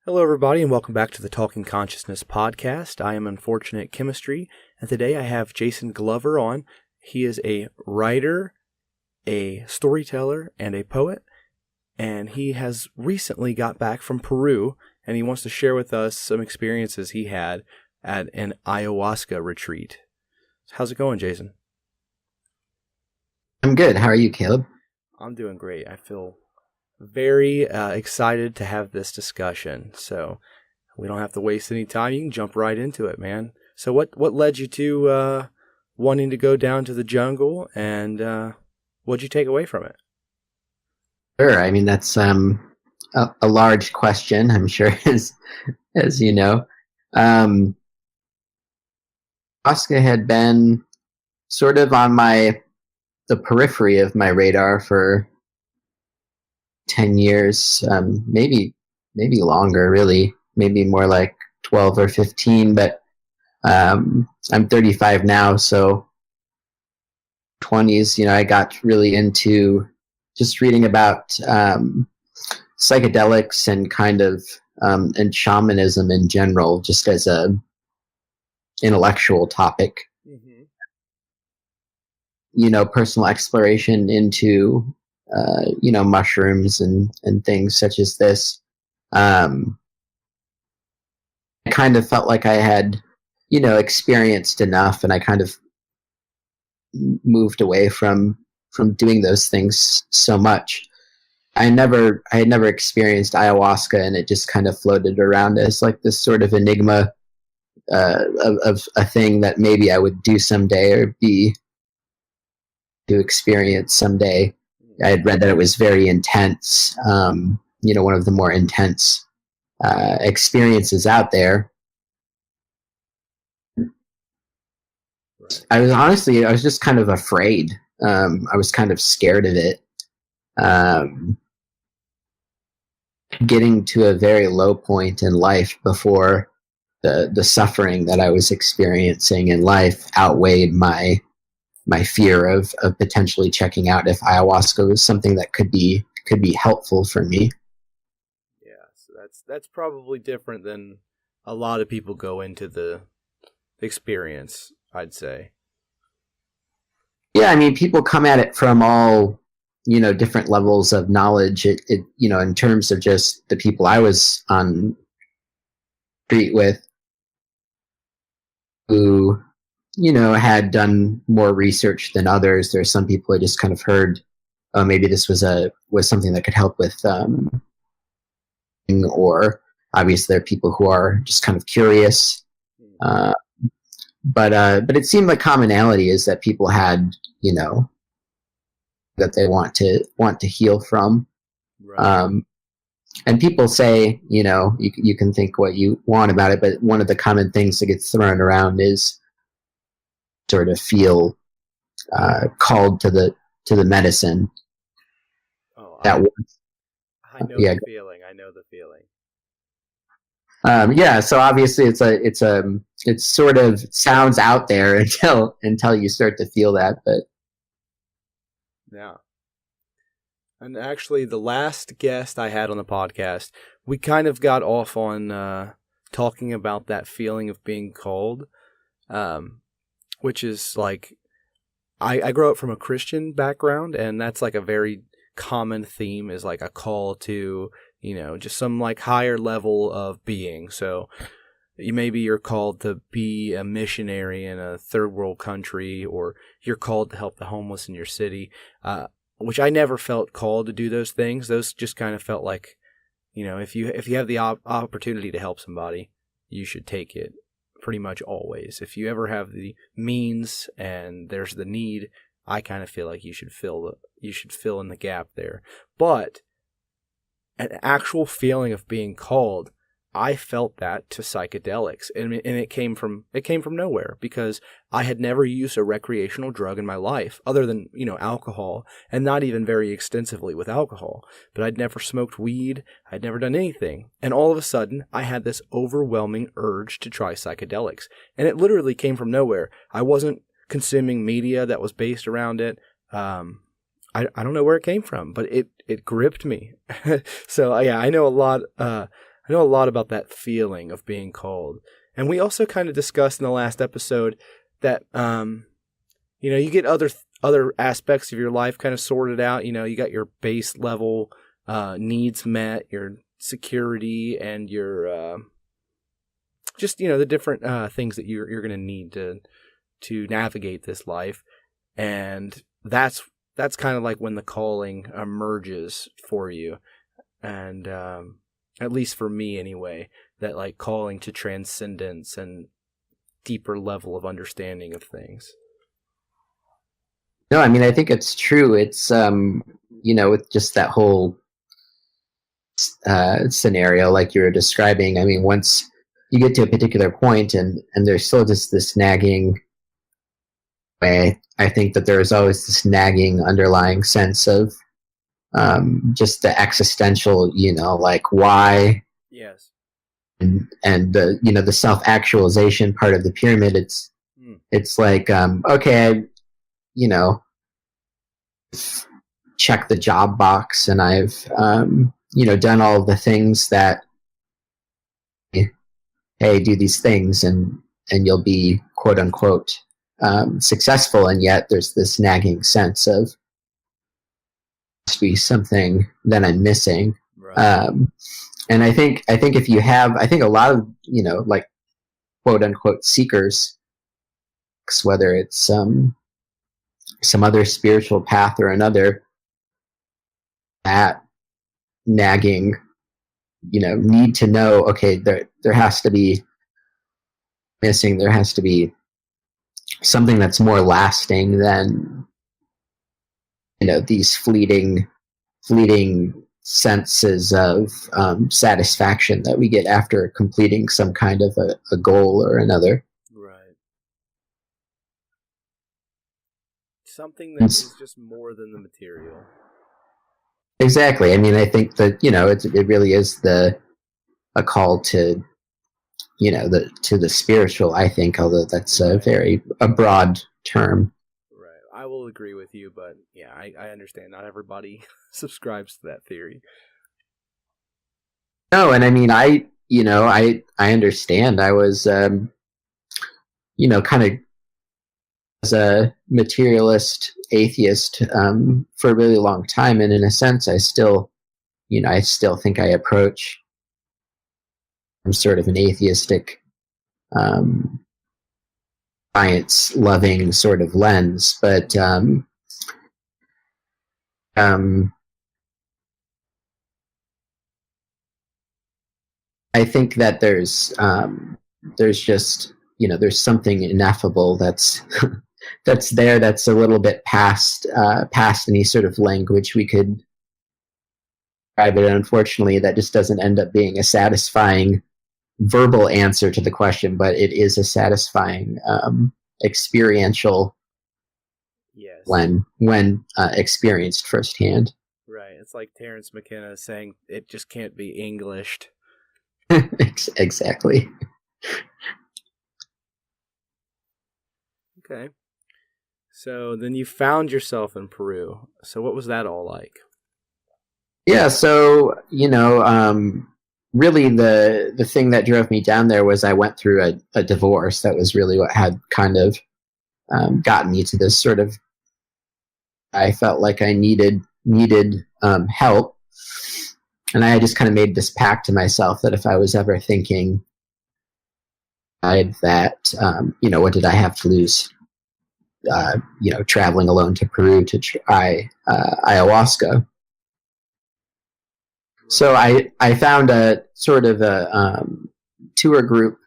Hello, everybody, and welcome back to the Talking Consciousness podcast. I am Unfortunate Chemistry, and today I have Jason Glover on. He is a writer, a storyteller, and a poet, and he has recently got back from Peru, and he wants to share with us some experiences he had at an ayahuasca retreat. How's it going, Jason? I'm good. How are you, Caleb? I'm doing great. I feel very excited to have this discussion. So we don't have to waste any time. You can jump right into it, man. So what led you to wanting to go down to the jungle, and what'd you take away from it? Sure. I mean, that's a large question, I'm sure, as you know. Oscar had been sort of on the periphery of my radar for 10 years, maybe longer, really, maybe more like 12 or 15, but I'm 35 now, so 20s, I got really into just reading about psychedelics and and shamanism in general, just as a intellectual topic. Mm-hmm. Personal exploration into mushrooms and things such as this. I kind of felt like I had experienced enough, and I kind of moved away from doing those things so much. I had never experienced ayahuasca, and it just kind of floated around as like this sort of enigma of a thing that maybe I would do someday or be to experience someday. I had read that it was very intense, one of the more intense experiences out there. Right. I was just kind of afraid. I was kind of scared of it. Getting to a very low point in life before the suffering that I was experiencing in life outweighed my fear of potentially checking out if ayahuasca was something that could be helpful for me. Yeah, so that's probably different than a lot of people go into the experience, I'd say. Yeah, I mean, people come at it from all different levels of knowledge. It in terms of just the people I was on street with, who had done more research than others. There's some people I just kind of heard, oh, maybe this was something that could help with, or obviously there are people who are just kind of curious. But it seemed like commonality is that people had that they want to heal from. Right. And people say, you can think what you want about it, but one of the common things that gets thrown around is sort of feel called to the medicine. Oh, That I know yeah. the feeling. I know the feeling. Yeah, so obviously it sort of sounds out there until you start to feel that, but Yeah. And actually, the last guest I had on the podcast, we kind of got off on talking about that feeling of being called, which is like, I grew up from a Christian background, and that's like a very common theme, is like a call to, just some like higher level of being. So you're called to be a missionary in a third world country, or you're called to help the homeless in your city. Which I never felt called to do those things. Those just kind of felt like, if you have the opportunity to help somebody, you should take it. Pretty much always. If you ever have the means and there's the need, I kind of feel like you should fill in the gap there. But an actual feeling of being called, I felt that to psychedelics, and it came from nowhere, because I had never used a recreational drug in my life other than alcohol, and not even very extensively with alcohol. But I'd never smoked weed, I'd never done anything, and all of a sudden I had this overwhelming urge to try psychedelics, and it literally came from nowhere. I wasn't consuming media that was based around it. I don't know where it came from, but it gripped me. So yeah, I know a lot I know a lot about that feeling of being called. And we also kind of discussed in the last episode that, you get other aspects of your life kind of sorted out. You got your base level needs met, your security, and your just the different things that you're going to need to navigate this life. And that's kind of like when the calling emerges for you. And at least for me anyway, that like calling to transcendence and deeper level of understanding of things. No, I mean, I think it's true. It's, with just that whole scenario like you were describing, I mean, once you get to a particular point and there's still just this nagging way, I think that there is always this nagging underlying sense of just the existential, like why. Yes. And the, the self-actualization part of the pyramid, it's like, okay, check the job box, and I've done all of the things that, hey, do these things and you'll be quote unquote successful, and yet there's this nagging sense of must be something that I'm missing. Right. And I think if you have, I think a lot of like quote unquote seekers, whether it's some other spiritual path or another, that nagging, need to know, okay, there has to be missing, there has to be something that's more lasting than these fleeting senses of satisfaction that we get after completing some kind of a goal or another. Right. Something that is just more than the material. Exactly. I mean, I think that it really is a call to to the spiritual. I think, although that's a broad term. Right. I will agree with you, but yeah, I understand. Not everybody subscribes to that theory. No, and I mean, I understand. I was, kind of as a materialist atheist for a really long time, and in a sense, I still think I approach some sort of an atheistic, science-loving sort of lens, but I think that there's just there's something ineffable that's that's there, that's a little bit past any sort of language we could describe it. And unfortunately, that just doesn't end up being a satisfying verbal answer to the question, but it is a satisfying experiential, yes, when experienced firsthand. Right. It's like Terence McKenna saying it just can't be Englished. Exactly. Okay. So then you found yourself in Peru. So what was that all like? Yeah, so really the thing that drove me down there was I went through a divorce. That was really what had kind of gotten me to this sort of, I felt like I needed help, and I just kind of made this pact to myself that if I was ever thinking that what did I have to lose, traveling alone to Peru to try ayahuasca. So I found a sort of a tour group,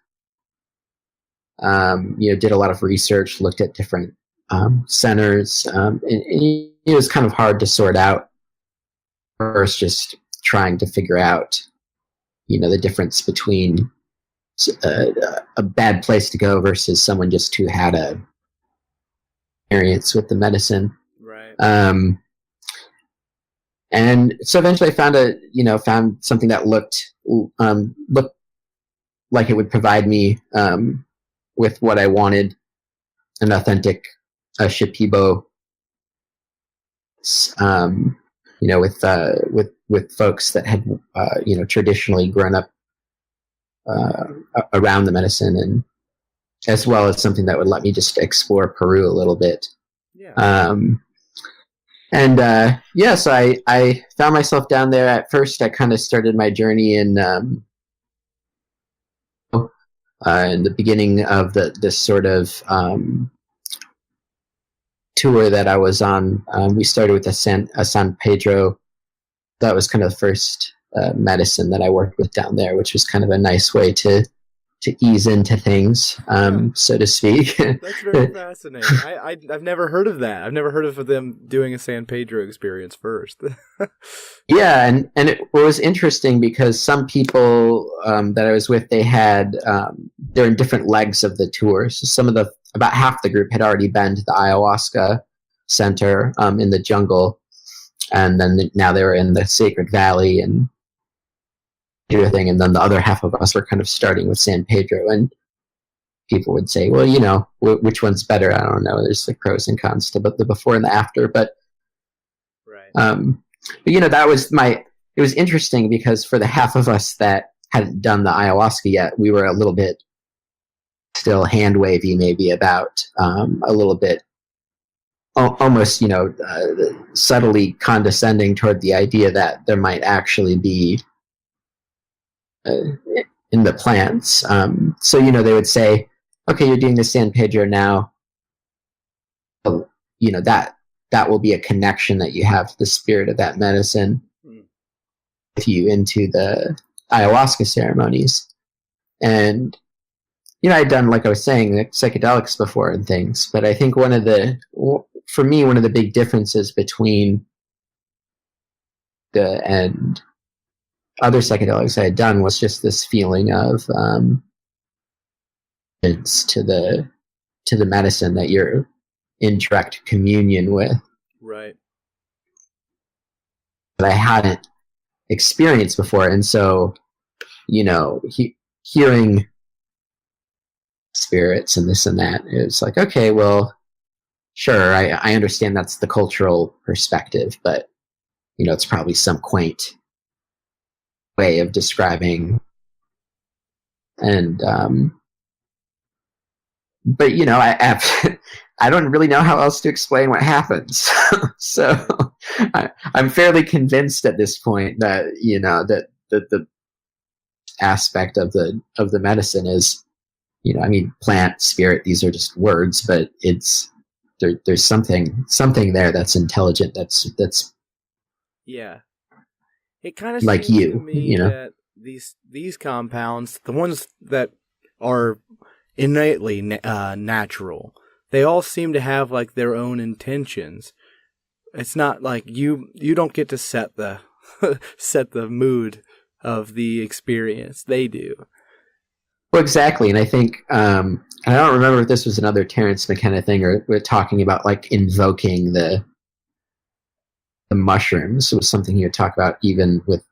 did a lot of research, looked at different centers, and it was kind of hard to sort out first, just trying to figure out, the difference between a bad place to go versus someone just who had a experience with the medicine. Right. And so eventually I found something that looked like it would provide me with what I wanted, an authentic Shipibo, with folks that had traditionally grown up around the medicine, and as well as something that would let me just explore Peru a little bit. Yeah. So I found myself down there. At first, I kind of started my journey in the beginning of this sort of tour that I was on. We started with a San Pedro. That was kind of the first medicine that I worked with down there, which was kind of a nice way to ease into things, so to speak. That's very fascinating. I've never heard of that. I've never heard of them doing a San Pedro experience first. Yeah, and it was interesting because some people that I was with, they're in different legs of the tour. So about half the group had already been to the Ayahuasca center in the jungle, and then now they were in the Sacred Valley and everything, and then the other half of us were kind of starting with San Pedro, and people would say, well, which one's better? I don't know. There's like pros and cons to the before and the after, but right. That was it was interesting because for the half of us that hadn't done the ayahuasca yet, we were a little bit still hand wavy, maybe about a little bit almost, subtly condescending toward the idea that there might actually be in the plants. So they would say, okay, you're doing the San Pedro now. That will be a connection that you have the spirit of that medicine with you into the ayahuasca ceremonies. And, I'd done, like I was saying, like psychedelics before and things, but I think for me, one of the big differences between and other psychedelics I had done was just this feeling of it's to the medicine that you're in direct communion with. Right. That I hadn't experienced before. And so, hearing spirits and this and that, it's like, okay, well, sure, I understand that's the cultural perspective, but, it's probably some quaint way of describing. And, but, I don't really know how else to explain what happens. So I'm fairly convinced at this point that, that the aspect of the medicine is, plant, spirit, these are just words, but there's something there that's intelligent, that's yeah. It kind of like seems you, to me that these compounds, the ones that are innately natural, they all seem to have like their own intentions. It's not like you don't get to set the set the mood of the experience. They do. Well, exactly, and I think I don't remember if this was another Terrence McKenna thing, or we're talking about like invoking the mushrooms. It was something he would talk about even with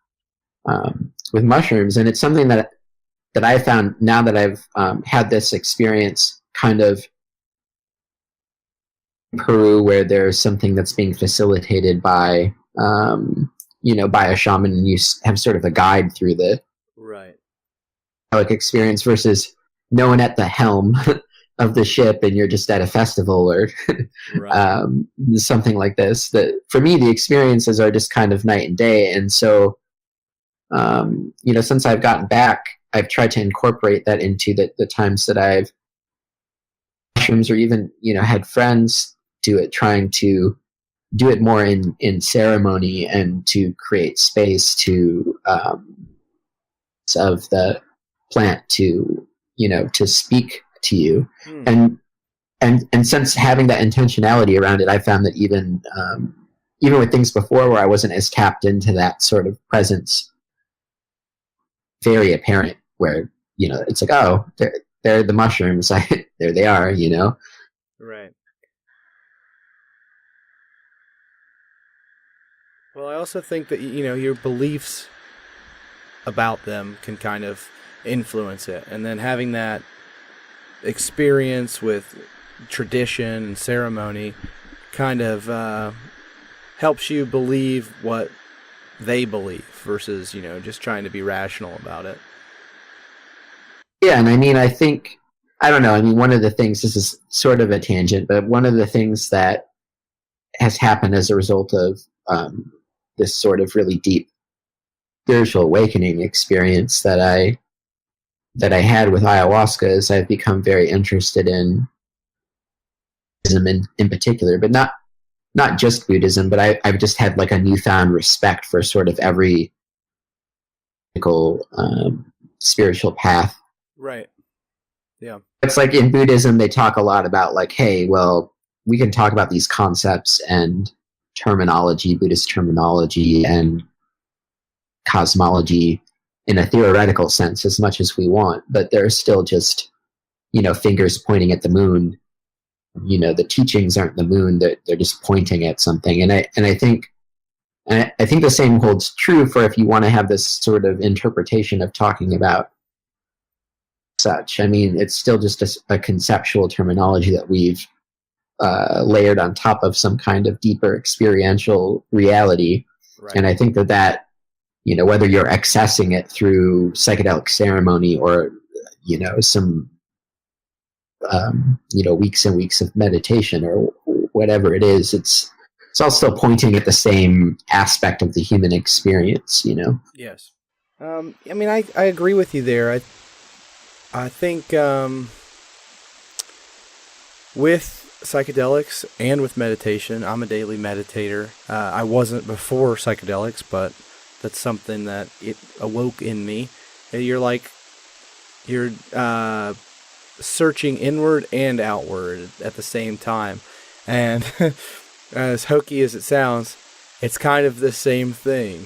mushrooms, and it's something that I found now that I've had this experience kind of in Peru, where there's something that's being facilitated by by a shaman, and you have sort of a guide through the right experience versus no one at the helm of the ship, and you're just at a festival or right. Something like this. That for me, the experiences are just kind of night and day, and so since I've gotten back, I've tried to incorporate that into the times that I've mushrooms, or even had friends do it, trying to do it more in ceremony and to create space to of the plant to to speak to you. And since having that intentionality around it, I found that even with things before where I wasn't as tapped into that sort of presence, very apparent, where it's like, oh, they're the mushrooms. There they are. Right. Well, I also think that your beliefs about them can kind of influence it, and then having that experience with tradition and ceremony kind of helps you believe what they believe versus just trying to be rational about it. Yeah, and I mean, I think, I don't know, I mean, one of the things, this is sort of a tangent, but one of the things that has happened as a result of this sort of really deep spiritual awakening experience that I had with ayahuasca is I've become very interested in Buddhism in particular, but not just Buddhism, but I've just had like a newfound respect for sort of every spiritual path. Right. Yeah. It's like in Buddhism, they talk a lot about like, hey, well, we can talk about these concepts and terminology, Buddhist terminology and cosmology in a theoretical sense as much as we want, but they're still just, fingers pointing at the moon. The teachings aren't the moon; they're just pointing at something. And I think the same holds true for if you want to have this sort of interpretation of talking about such. I mean, it's still just a conceptual terminology that we've layered on top of some kind of deeper experiential reality. Right. And I think that whether you're accessing it through psychedelic ceremony or some weeks and weeks of meditation or whatever it is, it's all still pointing at the same aspect of the human experience. Yes. I mean, I agree with you there. I think with psychedelics and with meditation, I'm a daily meditator. I wasn't before psychedelics, but that's something that it awoke in me. You're searching inward and outward at the same time. And as hokey as it sounds, it's kind of the same thing.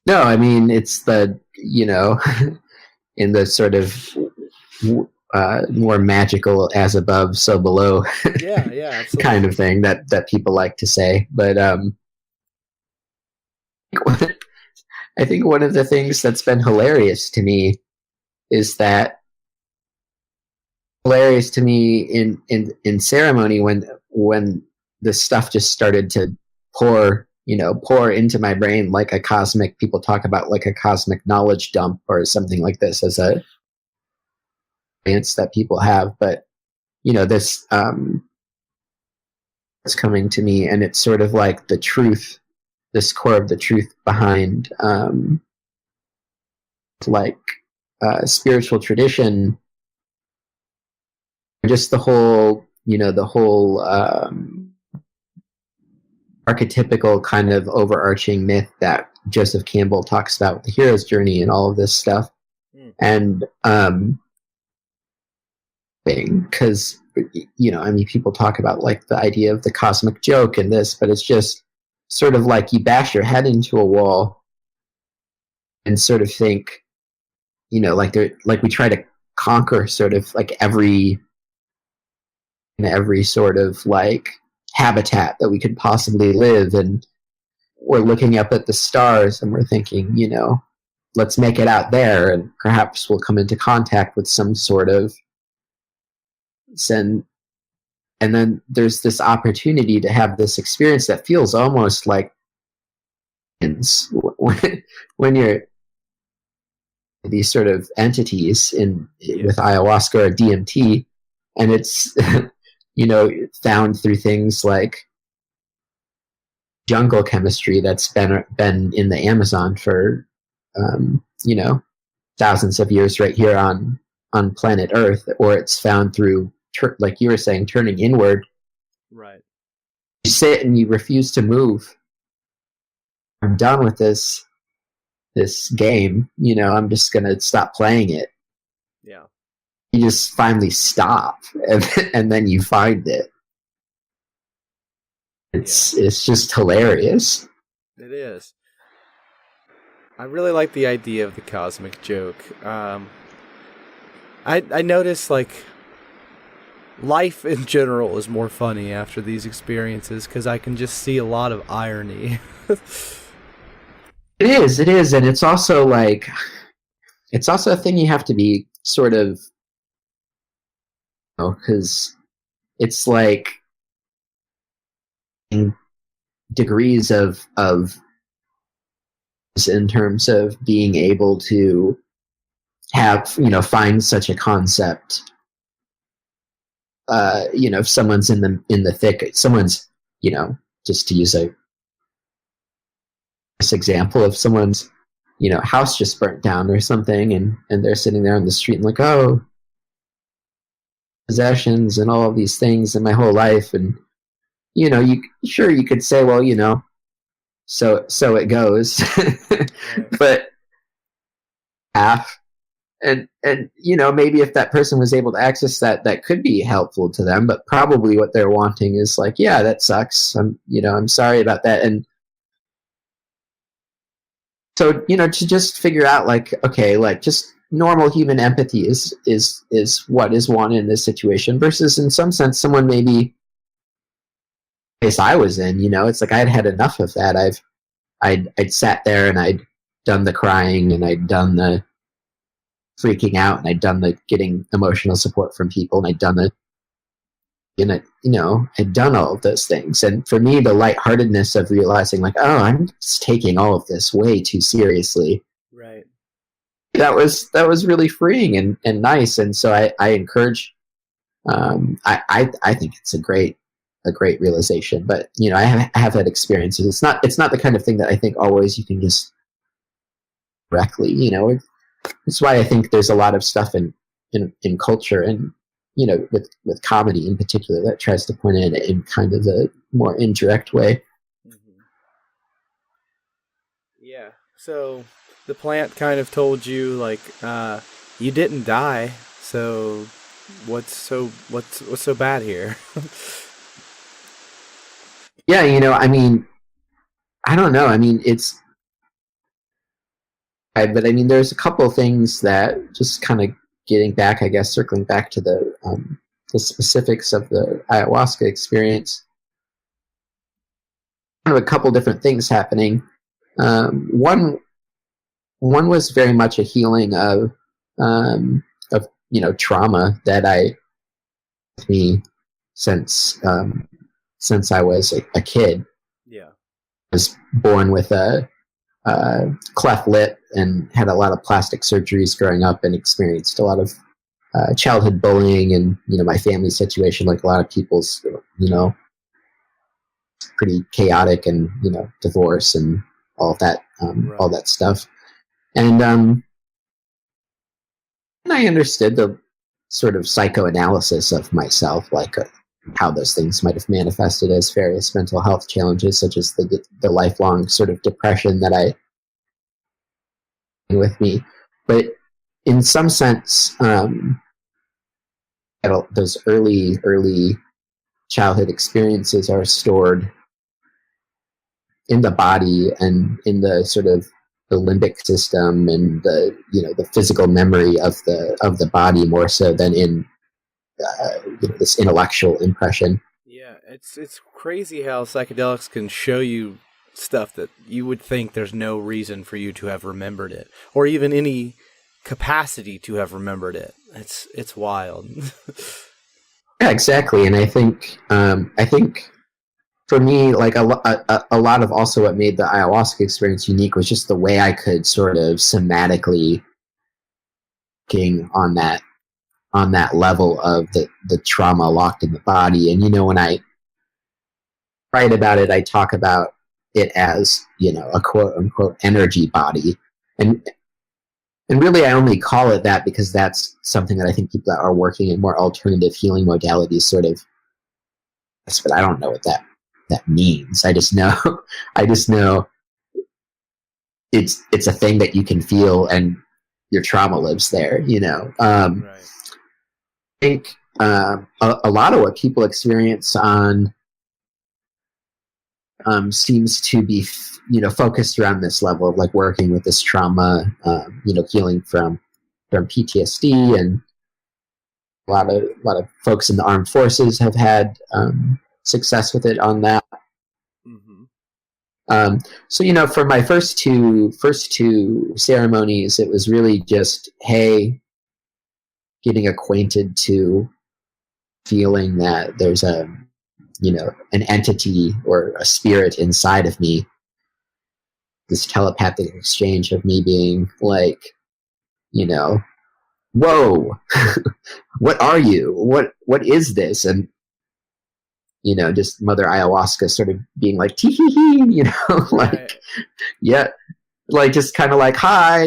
No, I mean, it's the, in the sort of more magical as above, so below Yeah, absolutely. kind of thing that people like to say. But I think one of the things that's been hilarious to me is that in ceremony when this stuff just started to pour into my brain like a cosmic, people talk about like a cosmic knowledge dump or something like this as a experience that people have. But this is coming to me, and it's sort of like the truth, this core of the truth behind spiritual tradition, just the whole archetypical kind of overarching myth that Joseph Campbell talks about with the hero's journey and all of this stuff. And because I mean, people talk about like the idea of the cosmic joke and this, but it's just sort of like you bash your head into a wall and sort of think, like we try to conquer sort of like every sort of like habitat that we could possibly live, and we're looking up at the stars and we're thinking, let's make it out there and perhaps we'll come into contact with some sort of and then there's this opportunity to have this experience that feels almost like when you're these sort of entities with ayahuasca or DMT, and it's found through things like jungle chemistry that's been in the Amazon for thousands of years right here on planet Earth, or it's found through like you were saying, turning inward. Right. You sit and you refuse to move. I'm done with this game. I'm just gonna stop playing it. Yeah. You just finally stop, and then you find it. It's just hilarious. It is. I really like the idea of the cosmic joke. I notice like life in general is more funny after these experiences because I can just see a lot of irony. It is, and it's also like it's also a thing you have to be sort of, because it's like degrees of in terms of being able to have, find such a concept. If someone's in the thick, someone's, just to use this example of someone's, house just burnt down or something, and they're sitting there on the street and like, oh, possessions and all of these things in my whole life, and you could say, well, so it goes, but half. And maybe if that person was able to access that, that could be helpful to them, but probably what they're wanting is like, yeah, that sucks. I'm sorry about that. And so, to just figure out like, okay, like just normal human empathy is what is wanted in this situation, versus in some sense, someone maybe case I was in, it's like I'd had enough of that. I'd sat there and I'd done the crying and I'd done the freaking out and I'd done the getting emotional support from people and I'd done I'd done all of those things. And for me, the lightheartedness of realizing like, oh, I'm just taking all of this way too seriously. Right. That was really freeing and nice. And so I encourage, I think it's a great realization, but I have had experiences. It's not the kind of thing that I think always you can just directly, That's why I think there's a lot of stuff in culture and, with comedy in particular that tries to point in kind of a more indirect way. Mm-hmm. Yeah. So the plant kind of told you like, you didn't die. So what's so bad here? Yeah. I don't know. But there's a couple of things that just kind of getting back, I guess, circling back to the specifics of the ayahuasca experience. Kind of a couple different things happening. One was very much a healing of trauma that I with me since I was a kid. Yeah, I was born with a cleft lip and had a lot of plastic surgeries growing up and experienced a lot of childhood bullying and my family situation, like a lot of people's, pretty chaotic, and divorce and all of that, right. all that stuff. And I understood the sort of psychoanalysis of myself, like how those things might have manifested as various mental health challenges, such as the lifelong sort of depression that I with me. But in some sense, those early childhood experiences are stored in the body and in the sort of the limbic system and the physical memory of the body more so than in this intellectual impression. Yeah, it's crazy how psychedelics can show you stuff that you would think there's no reason for you to have remembered it, or even any capacity to have remembered it. It's wild. Yeah, exactly. And I think for me, like a lot of also what made the ayahuasca experience unique was just the way I could sort of somatically king on that level of the trauma locked in the body. And when I write about it, I talk about it as a quote unquote energy body, and really I only call it that because that's something that I think people that are working in more alternative healing modalities sort of, but I don't know what that means. I just know it's a thing that you can feel and your trauma lives there, Right. I think a lot of what people experience on seems to be focused around this level of like working with this trauma, healing from PTSD, and a lot of folks in the armed forces have had success with it on that. Mm-hmm. So for my first two ceremonies, it was really just, hey, getting acquainted to feeling that there's an entity or a spirit inside of me, this telepathic exchange of me being like, whoa, what are you? What is this? And just Mother Ayahuasca sort of being like, tee hee hee, like, Right. yeah, like just kind of like, hi,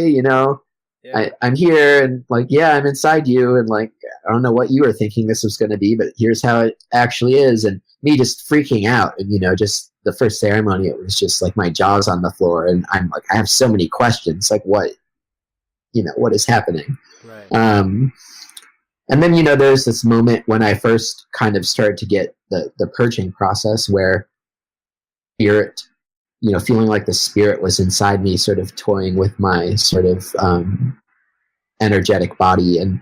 Yeah. I'm here, and like, yeah, I'm inside you, and like, I don't know what you were thinking this was going to be, but here's how it actually is, and me just freaking out, and just the first ceremony, it was just like my jaw's on the floor, and I'm like, I have so many questions, like what is happening, Right. and then there's this moment when I first kind of started to get the purging process where spirit, feeling like the spirit was inside me, sort of toying with my sort of energetic body, and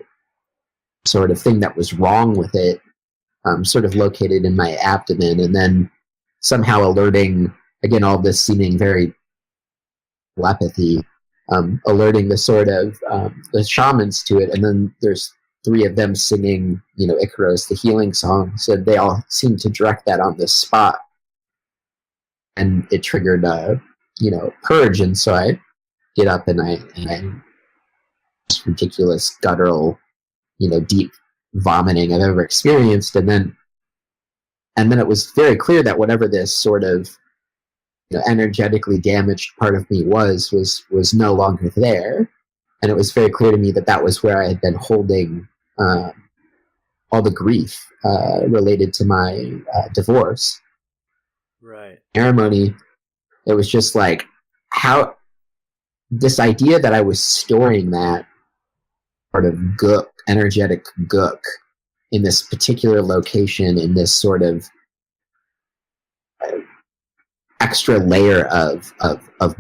sort of thing that was wrong with it, sort of located in my abdomen, and then somehow alerting, again, all this seeming very telepathy, alerting the sort of the shamans to it, and then there's three of them singing, Icaros, the healing song, so they all seem to direct that on this spot, and it triggered purge, and so I get up and I this ridiculous guttural, deep vomiting I've ever experienced, and then it was very clear that whatever this sort of energetically damaged part of me was no longer there, and it was very clear to me that that was where I had been holding all the grief related to my divorce Right. ceremony. It was just like how this idea that I was storing that sort of gook, energetic gook, in this particular location, in this sort of extra layer of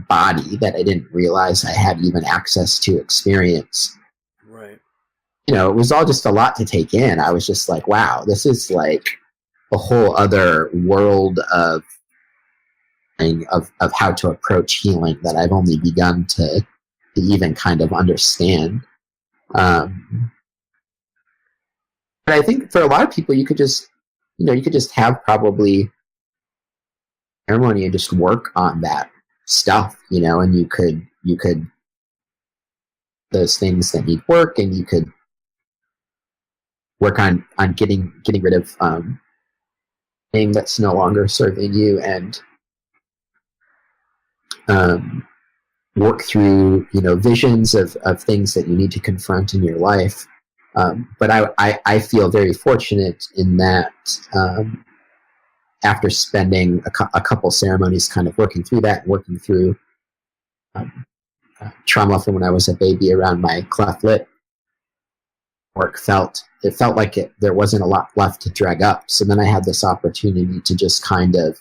body that I didn't realize I had even access to experience. Right. It was all just a lot to take in. I was just like, wow, this is like a whole other world of how to approach healing that I've only begun to even kind of understand. But I think for a lot of people, you could just have probably ceremony and just work on that stuff, and you could those things that need work, and you could work on getting rid of thing that's no longer serving you, and work through visions of things that you need to confront in your life. But I feel very fortunate in that after spending a couple ceremonies kind of working through that and working through trauma from when I was a baby around my cleft lip, it felt like there wasn't a lot left to drag up. So then I had this opportunity to just kind of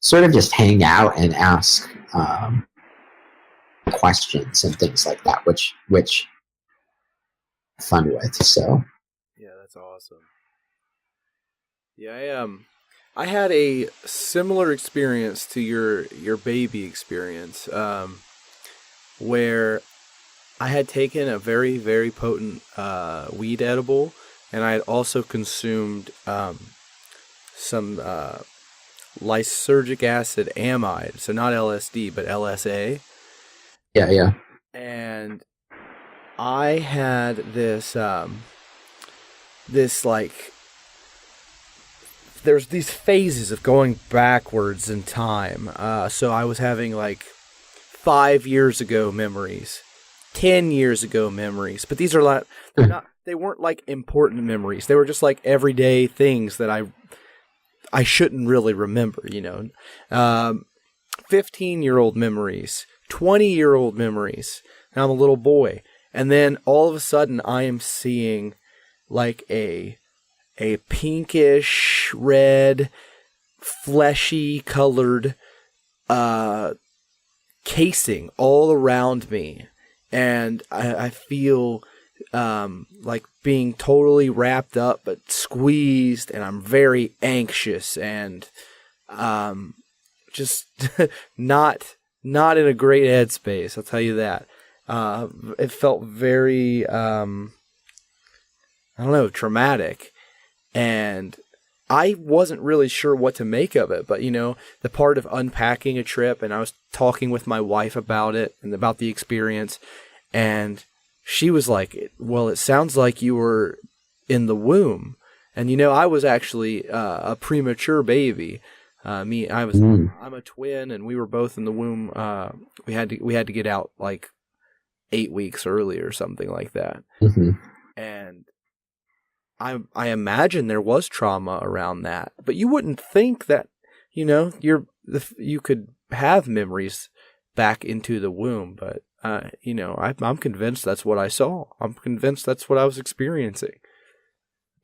sort of just hang out and ask questions and things like that, which I'm fun with. So Yeah, that's awesome. Yeah, I had a similar experience to your baby experience, where I had taken a very, very potent weed edible, and I had also consumed some lysergic acid amide, so not LSD, but LSA. yeah. And I had this this like there's these phases of going backwards in time. So I was having like 5 years ago memories, 10 years ago memories, but these are they weren't like important memories. They were just like everyday things that I shouldn't really remember, 15-year-old memories, 20-year-old memories. And I'm a little boy. And then all of a sudden I am seeing like a pinkish red, fleshy colored casing all around me. And I feel like being totally wrapped up but squeezed, and I'm very anxious and just not in a great headspace, I'll tell you that. It felt very traumatic, and I wasn't really sure what to make of it, but the part of unpacking a trip, and I was talking with my wife about it and about the experience, and she was like, well, it sounds like you were in the womb. And, I was actually a premature baby. I'm a twin, and we were both in the womb. We had to get out like 8 weeks early or something like that. Mm-hmm. And I imagine there was trauma around that, but you wouldn't think that, you could have memories back into the womb. But, I'm convinced that's what I saw. I'm convinced that's what I was experiencing.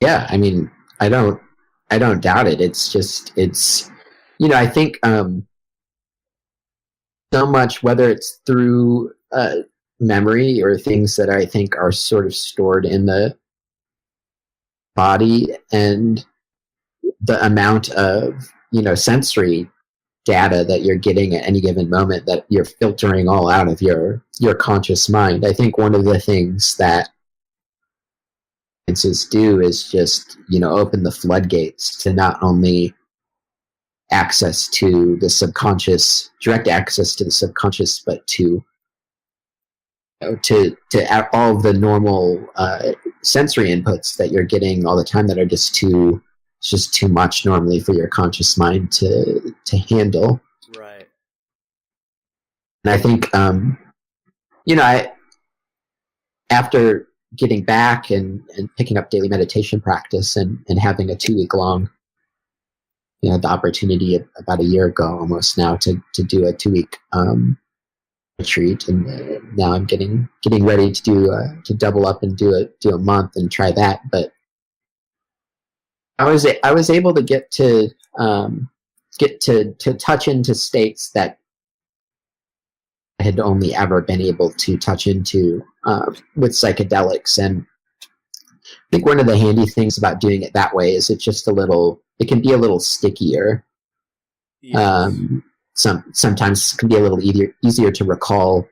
Yeah. I mean, I don't doubt it. It's just, I think, so much, whether it's through, memory or things that I think are sort of stored in the body, and the amount of sensory data that you're getting at any given moment that you're filtering all out of your conscious mind. I think one of the things that sciences do is just open the floodgates to not only access to the subconscious, direct access to the subconscious, but to all of the normal sensory inputs that you're getting all the time that are just too much normally for your conscious mind to handle. Right. And I think, I after getting back and picking up daily meditation practice and having a 2-week long, the opportunity about a year ago almost now to do a 2-week retreat, and now I'm getting ready to do to double up and do a month and try that. But I was able to get to touch into states that I had only ever been able to touch into with psychedelics. And I think one of the handy things about doing it that way is it can be a little stickier. Yes. Sometimes it can be a little easier to recall.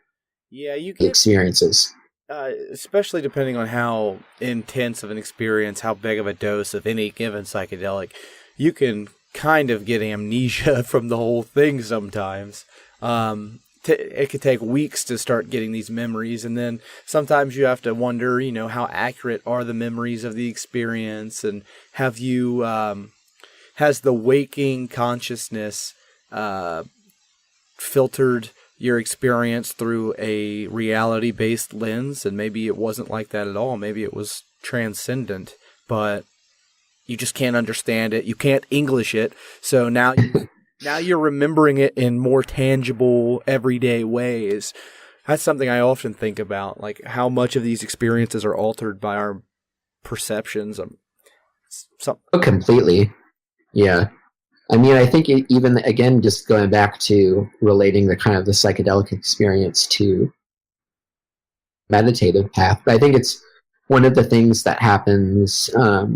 Yeah, you the experiences. Especially depending on how intense of an experience, how big of a dose of any given psychedelic, you can kind of get amnesia from the whole thing sometimes. It could take weeks to start getting these memories, and then sometimes you have to wonder, how accurate are the memories of the experience, and has the waking consciousness filtered your experience through a reality-based lens, and maybe it wasn't like that at all. Maybe it was transcendent, but you just can't understand it. You can't English it, so now you're remembering it in more tangible, everyday ways. That's something I often think about, like how much of these experiences are altered by our perceptions. Oh, completely. Yeah. I mean, I think even, again, just going back to relating the kind of the psychedelic experience to meditative path, I think it's one of the things that happens, or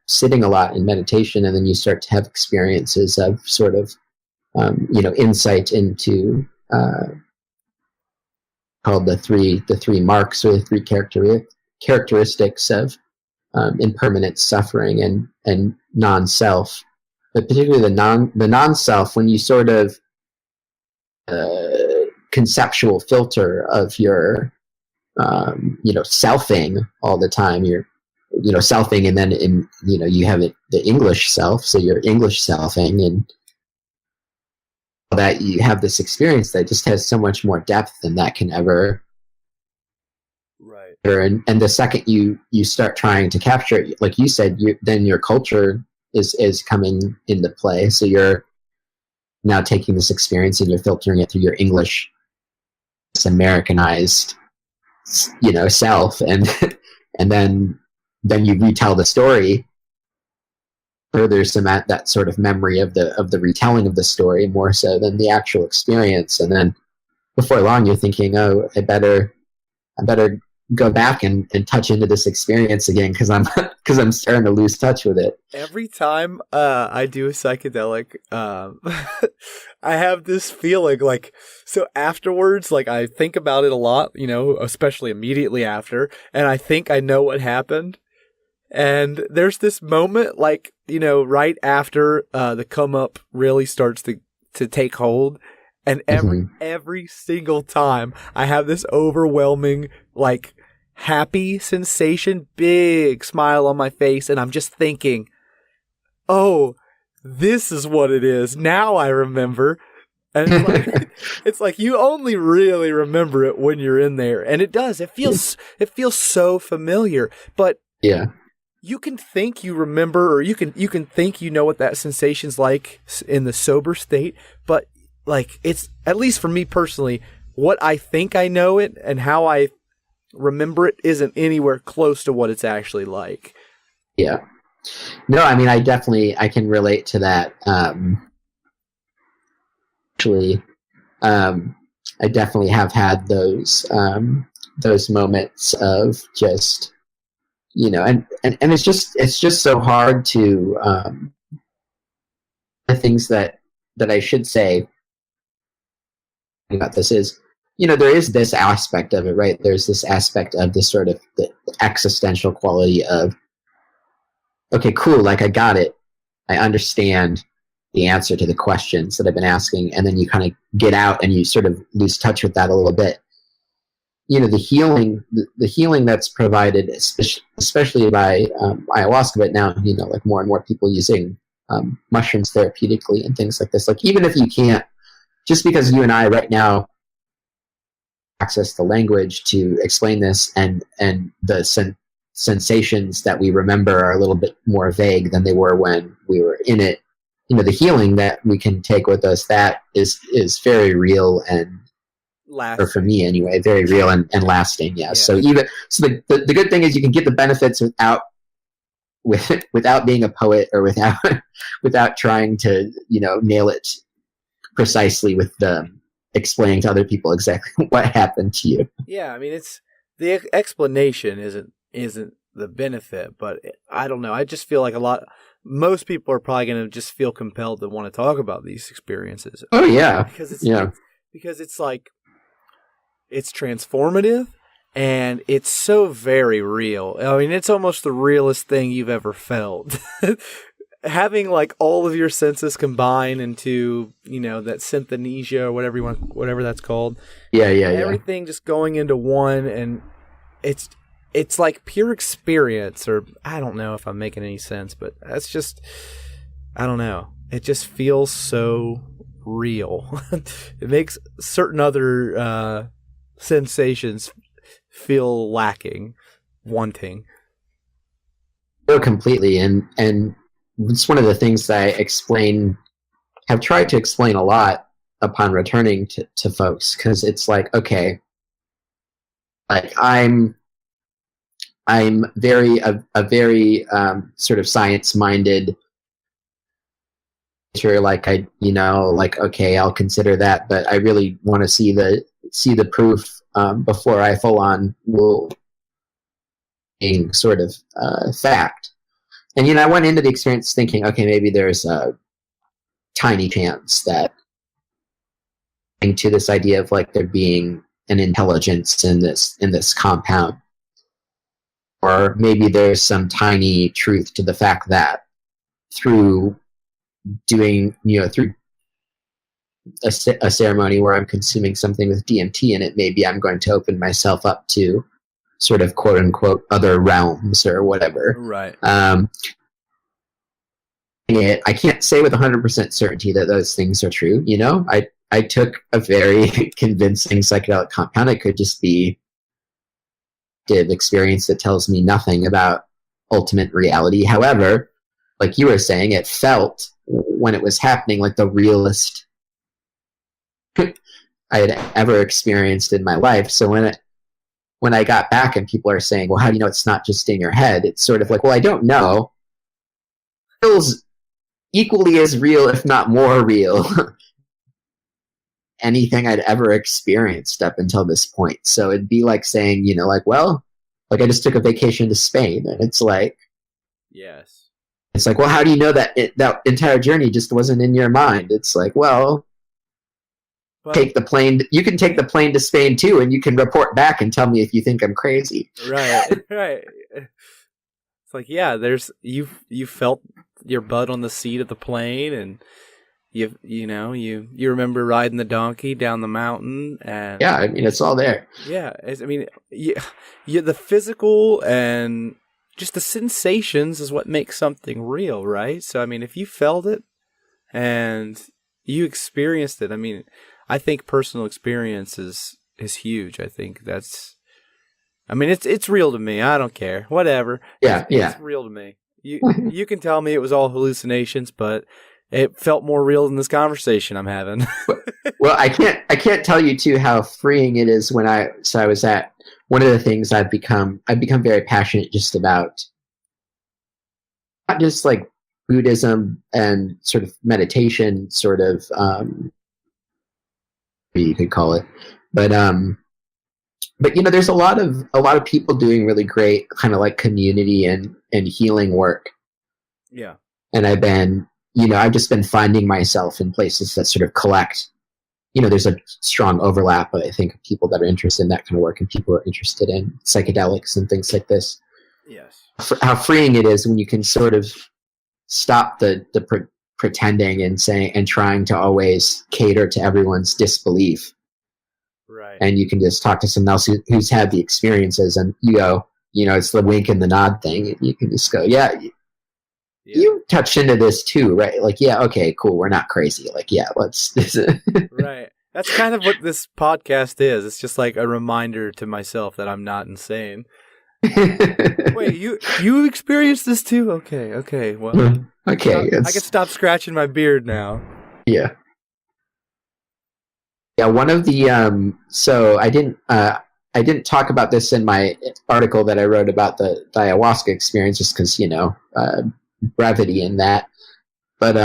sitting a lot in meditation, and then you start to have experiences of sort of, insight into called the three marks, or the three characteristics of impermanent suffering and non-self, but particularly the non-self, when you sort of conceptual filter of your selfing all the time. You're selfing, and then you have the English self, so you're English selfing, and that you have this experience that just has so much more depth than that can ever. Right. And the second you start trying to capture it, like you said, then your culture is coming into play. So you're now taking this experience and you're filtering it through your English, this Americanized, self, and and then you retell the story. Further cement that sort of memory of the retelling of the story more so than the actual experience. And then before long, you're thinking, oh, I better go back and touch into this experience again, because I'm starting to lose touch with it. Every time I do a psychedelic, I have this feeling like, so afterwards, like I think about it a lot, especially immediately after, and I think I know what happened. And there's this moment, right after the come up really starts to take hold, And every single time I have this overwhelming, like, happy sensation, big smile on my face, and I'm just thinking, oh, this is what it is. Now I remember. And it's like you only really remember it when you're in there. And it does. It feels so familiar. But yeah, you can think you remember, or you can think you know what that sensation's like in the sober state, but like, it's, at least for me personally, what I think I know it and how I remember it isn't anywhere close to what it's actually like. Yeah. No, I mean, I can relate to that. Actually, I definitely have had those moments of just, and it's just so hard to, the things that I should say about this is, there is this aspect of it, right? There's this aspect of this sort of the existential quality of, okay, cool, like I got it. I understand the answer to the questions that I've been asking. And then you kind of get out and you sort of lose touch with that a little bit. The healing that's provided, especially by ayahuasca, but now, like more and more people using mushrooms therapeutically and things like this. Like, even if you can't, just because you and I right now access the language to explain this, and the sensations that we remember are a little bit more vague than they were when we were in it, the healing that we can take with us, that is very real and lasting. Or for me anyway, very real and lasting. Yeah. So the good thing is you can get the benefits without being a poet, or without trying to, nail it precisely with the explaining to other people exactly what happened to you. Yeah, I mean, it's the explanation isn't the benefit, but I don't know. I just feel like most people are probably going to just feel compelled to want to talk about these experiences. Oh yeah, because it's like, it's transformative and it's so very real. I mean, it's almost the realest thing you've ever felt. Having like all of your senses combine into, that synesthesia or whatever that's called. Yeah. Everything just going into one, and it's like pure experience, or I don't know if I'm making any sense, but that's just, I don't know. It just feels so real. It makes certain other sensations feel wanting. Oh, completely. And it's one of the things that I have tried to explain a lot upon returning to folks, because it's like, okay, like I'm very sort of science-minded, like okay, I'll consider that, but I really want to see the proof before I full on will being sort of fact. And I went into the experience thinking, okay, maybe there's a tiny chance that into this idea of like there being an intelligence in this compound, or maybe there's some tiny truth to the fact that through doing through a ceremony where I'm consuming something with DMT in it, maybe I'm going to open myself up to sort of quote unquote other realms or whatever. Right. I can't say with 100% certainty that those things are true. I took a very convincing psychedelic compound. It could just be an experience that tells me nothing about ultimate reality. However, like you were saying, it felt, when it was happening, like the realest I had ever experienced in my life. So when I got back and people are saying, well, how do you know it's not just in your head? It's sort of like, well, I don't know. It feels equally as real, if not more real, anything I'd ever experienced up until this point. So it'd be like saying, well, like I just took a vacation to Spain, and it's like, yes, it's like, well, how do you know that that entire journey just wasn't in your mind? It's like, well, take the plane. You can take the plane to Spain too, and you can report back and tell me if you think I'm crazy. Right. It's like, yeah, you felt your butt on the seat of the plane, and You remember riding the donkey down the mountain, and Yeah, I mean, it's all there. yeah, the physical and just the sensations is what makes something real, right? So I mean, if you felt it and you experienced it, I mean, I think personal experience is huge. I think it's real to me. I don't care. Whatever. It's real to me. You can tell me it was all hallucinations, but it felt more real than this conversation I'm having. Well, I can't tell you too how freeing it is when I was at one of the things I've become very passionate just about, not just like Buddhism and sort of meditation, sort of you could call it, but there's a lot of people doing really great kind of like community and healing work. Yeah. And I've just been finding myself in places that sort of collect, there's a strong overlap, I think, of people that are interested in that kind of work and people who are interested in psychedelics and things like this. Yes. How freeing it is when you can sort of stop the pretending and saying and trying to always cater to everyone's disbelief. Right. And you can just talk to someone else who's had the experiences, and you go, it's the wink and the nod thing. And you can just go, yeah. You touched into this too, right? Like, yeah, okay, cool. We're not crazy. Like, yeah, let's. Right. That's kind of what this podcast is. It's just like a reminder to myself that I'm not insane. Wait, you experienced this too? Okay. Well, okay. I can stop scratching my beard now. Yeah. Yeah. One of the so I didn't talk about this in my article that I wrote about the ayahuasca experience, just because brevity in that. But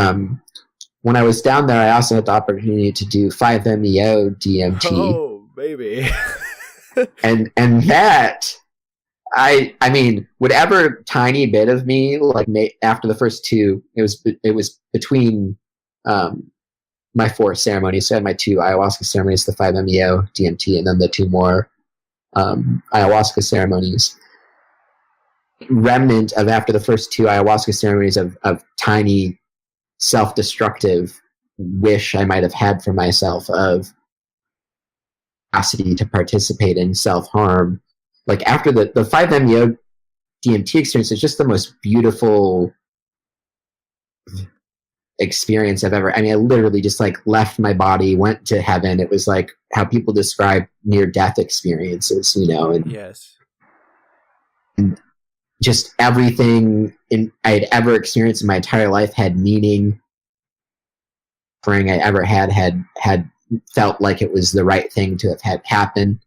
when I was down there, I also had the opportunity to do 5-MeO DMT. Oh, baby. and that, I mean, whatever tiny bit of me, like after the first two, it was between my 4 ceremonies. So I had my 2 ayahuasca ceremonies, the 5-MeO DMT, and then the 2 more ayahuasca ceremonies. Remnant of after the first 2 ayahuasca ceremonies of tiny self-destructive wish I might have had for myself of capacity to participate in self-harm. Like after the 5-MeO DMT experience is just the most beautiful experience I've ever. I mean, I literally just like left my body, went to heaven. It was like how people describe near-death experiences, and yes. And just everything I had ever experienced in my entire life had meaning. Everything I ever had felt like it was the right thing to have had happen.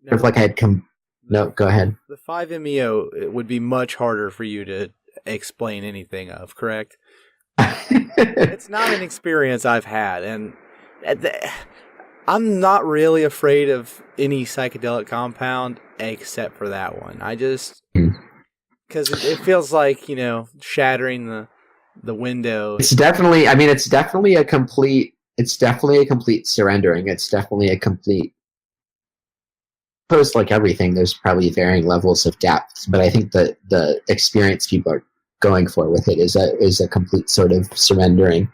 Now, like I had come. No, go ahead. The 5-MeO, it would be much harder for you to explain anything of, correct? It's not an experience I've had, and I'm not really afraid of any psychedelic compound except for that one. I just because it feels like shattering the window. It's definitely a complete surrendering. It's definitely a complete. Post like everything, there's probably varying levels of depth, but I think that the experience people are going for with it is a complete sort of surrendering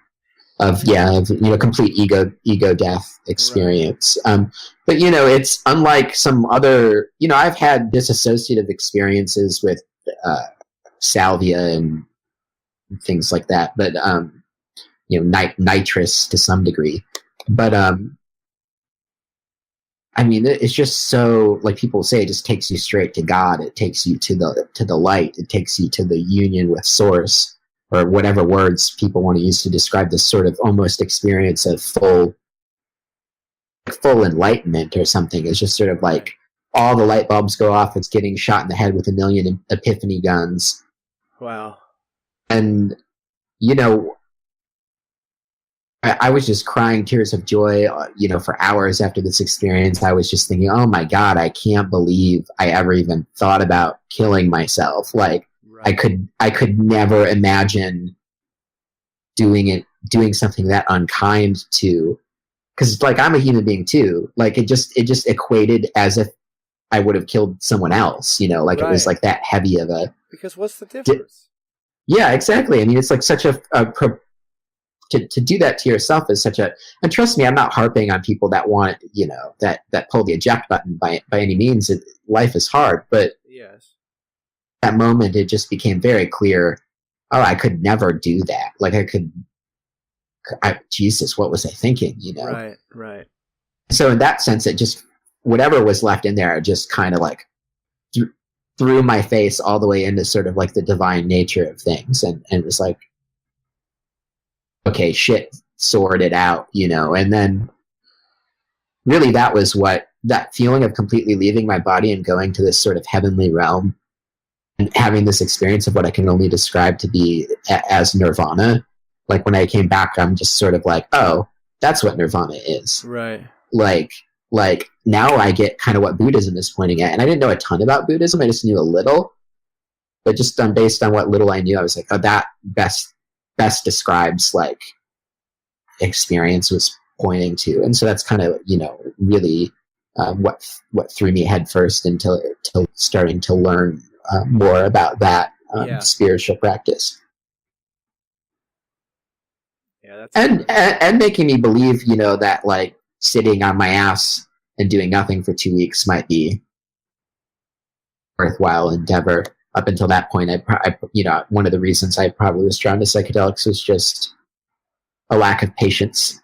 of complete ego death experience. Right. But it's unlike some other. I've had disassociative experiences with salvia and things like that, but nitrous to some degree, but I mean, it's just so, like people say, it just takes you straight to God. It takes you to the light. It takes you to the union with Source, or whatever words people want to use to describe this sort of almost experience of full enlightenment or something. It's just sort of like all the light bulbs go off. It's getting shot in the head with a million epiphany guns. Wow. And, I was just crying tears of joy, for hours after this experience. I was just thinking, oh my God, I can't believe I ever even thought about killing myself. Like, right. I could never imagine doing something that unkind to, because like I'm a human being too. Like it just equated as if I would have killed someone else, like right. It was like that heavy of a. Because what's the difference? Yeah, exactly. I mean, it's like such a to do that to yourself is such a, and trust me, I'm not harping on people that want, that pull the eject button by any means. Life is hard, but Yes. that moment, it just became very clear. Oh, I could never do that. Like Jesus, what was I thinking? Right. Right. So in that sense, it just, whatever was left in there, just kind of like threw my face all the way into sort of like the divine nature of things. And it was like, okay, shit, sort it out, and then really that was what, that feeling of completely leaving my body and going to this sort of heavenly realm and having this experience of what I can only describe to be as nirvana. Like when I came back, I'm just sort of like, oh, that's what nirvana is. Right. Like now I get kind of what Buddhism is pointing at. And I didn't know a ton about Buddhism. I just knew a little, but just based on what little I knew, I was like, oh, that best describes like experience was pointing to. And so that's kind of, really what threw me headfirst into starting to learn more about that spiritual practice. Yeah, that's and making me believe, that like sitting on my ass and doing nothing for 2 weeks might be worthwhile endeavor. Up until that point, I one of the reasons I probably was drawn to psychedelics was just a lack of patience.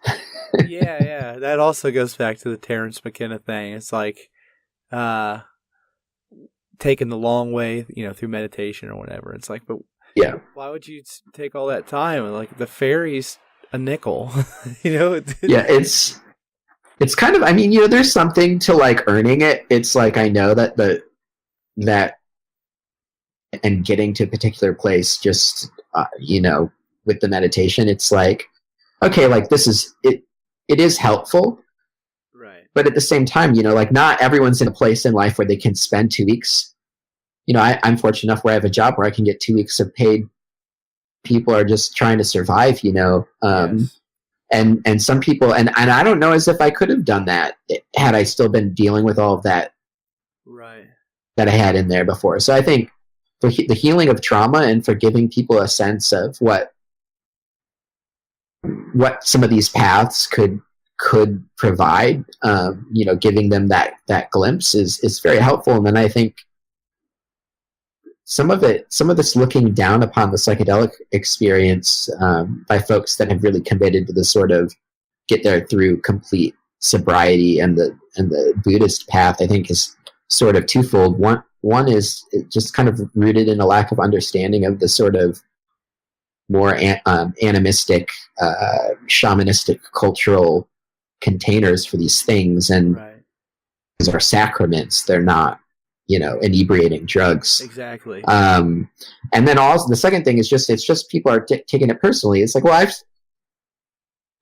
yeah. That also goes back to the Terrence McKenna thing. It's like taking the long way, through meditation or whatever. It's like, but yeah, why would you take all that time? Like the ferry's a nickel, Yeah, it's kind of, I mean, there's something to like earning it. It's like, I know that that and getting to a particular place, just, with the meditation, it's like, okay, like this is, it is helpful. Right. But at the same time, like not everyone's in a place in life where they can spend 2 weeks. I'm fortunate enough where I have a job where I can get 2 weeks of paid. People are just trying to survive, Yes. and some people, and I don't know as if I could have done that had I still been dealing with all of that Right. that I had in there before. So I think the healing of trauma and for giving people a sense of what some of these paths could provide, giving them that glimpse is very helpful. And then I think some of this looking down upon the psychedelic experience by folks that have really committed to the sort of get there through complete sobriety and the Buddhist path, I think is sort of twofold. One is just kind of rooted in a lack of understanding of the sort of more animistic, shamanistic cultural containers for these things, and Right. these are sacraments. They're not, inebriating drugs. Exactly. And then also the second thing is it's just people are taking it personally. It's like, well, I've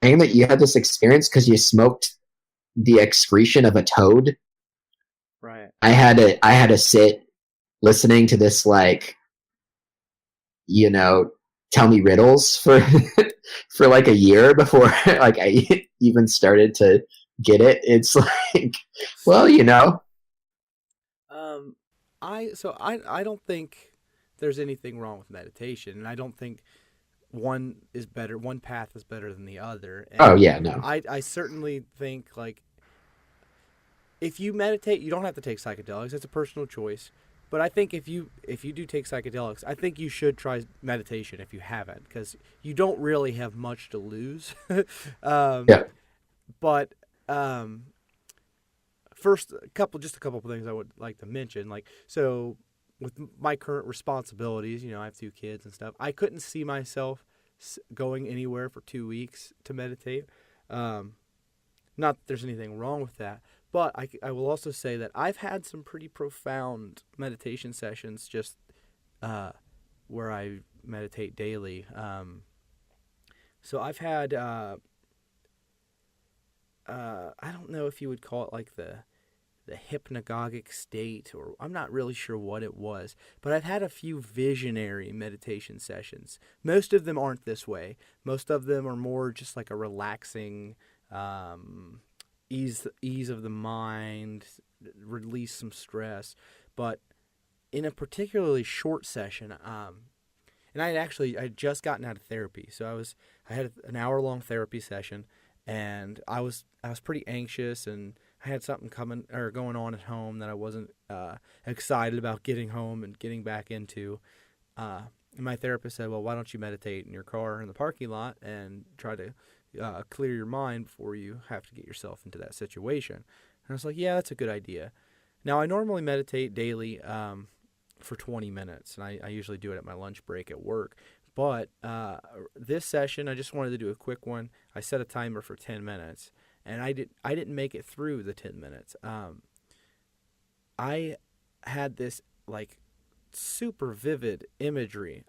saying that you had this experience because you smoked the excretion of a toad. Right. I had to sit listening to this, like, tell me riddles for for like a year before like I even started to get it. It's like, well, I don't think there's anything wrong with meditation, and I don't think one path is better than the other. And oh yeah, no. I certainly think, like, if you meditate, you don't have to take psychedelics. It's a personal choice. But I think if you do take psychedelics, I think you should try meditation if you haven't, because you don't really have much to lose. Yeah. But first, a couple of things I would like to mention. Like, so with my current responsibilities, I have 2 kids and stuff. I couldn't see myself going anywhere for 2 weeks to meditate. Not that there's anything wrong with that. But I will also say that I've had some pretty profound meditation sessions just where I meditate daily. So I've had, I don't know if you would call it like the hypnagogic state, or I'm not really sure what it was, but I've had a few visionary meditation sessions. Most of them aren't this way. Most of them are more just like a relaxing, ease of the mind, release some stress. But in a particularly short session, and I had just gotten out of therapy, so I had an hour long therapy session, and I was pretty anxious, and I had something coming or going on at home that I wasn't excited about getting home and getting back into. And my therapist said, "Well, why don't you meditate in your car in the parking lot and try to clear your mind before you have to get yourself into that situation?" And I was like, "Yeah, that's a good idea." Now, I normally meditate daily for 20 minutes, and I usually do it at my lunch break at work. But this session, I just wanted to do a quick one. I set a timer for 10 minutes, and I didn't make it through the 10 minutes. I had this like super vivid imagery.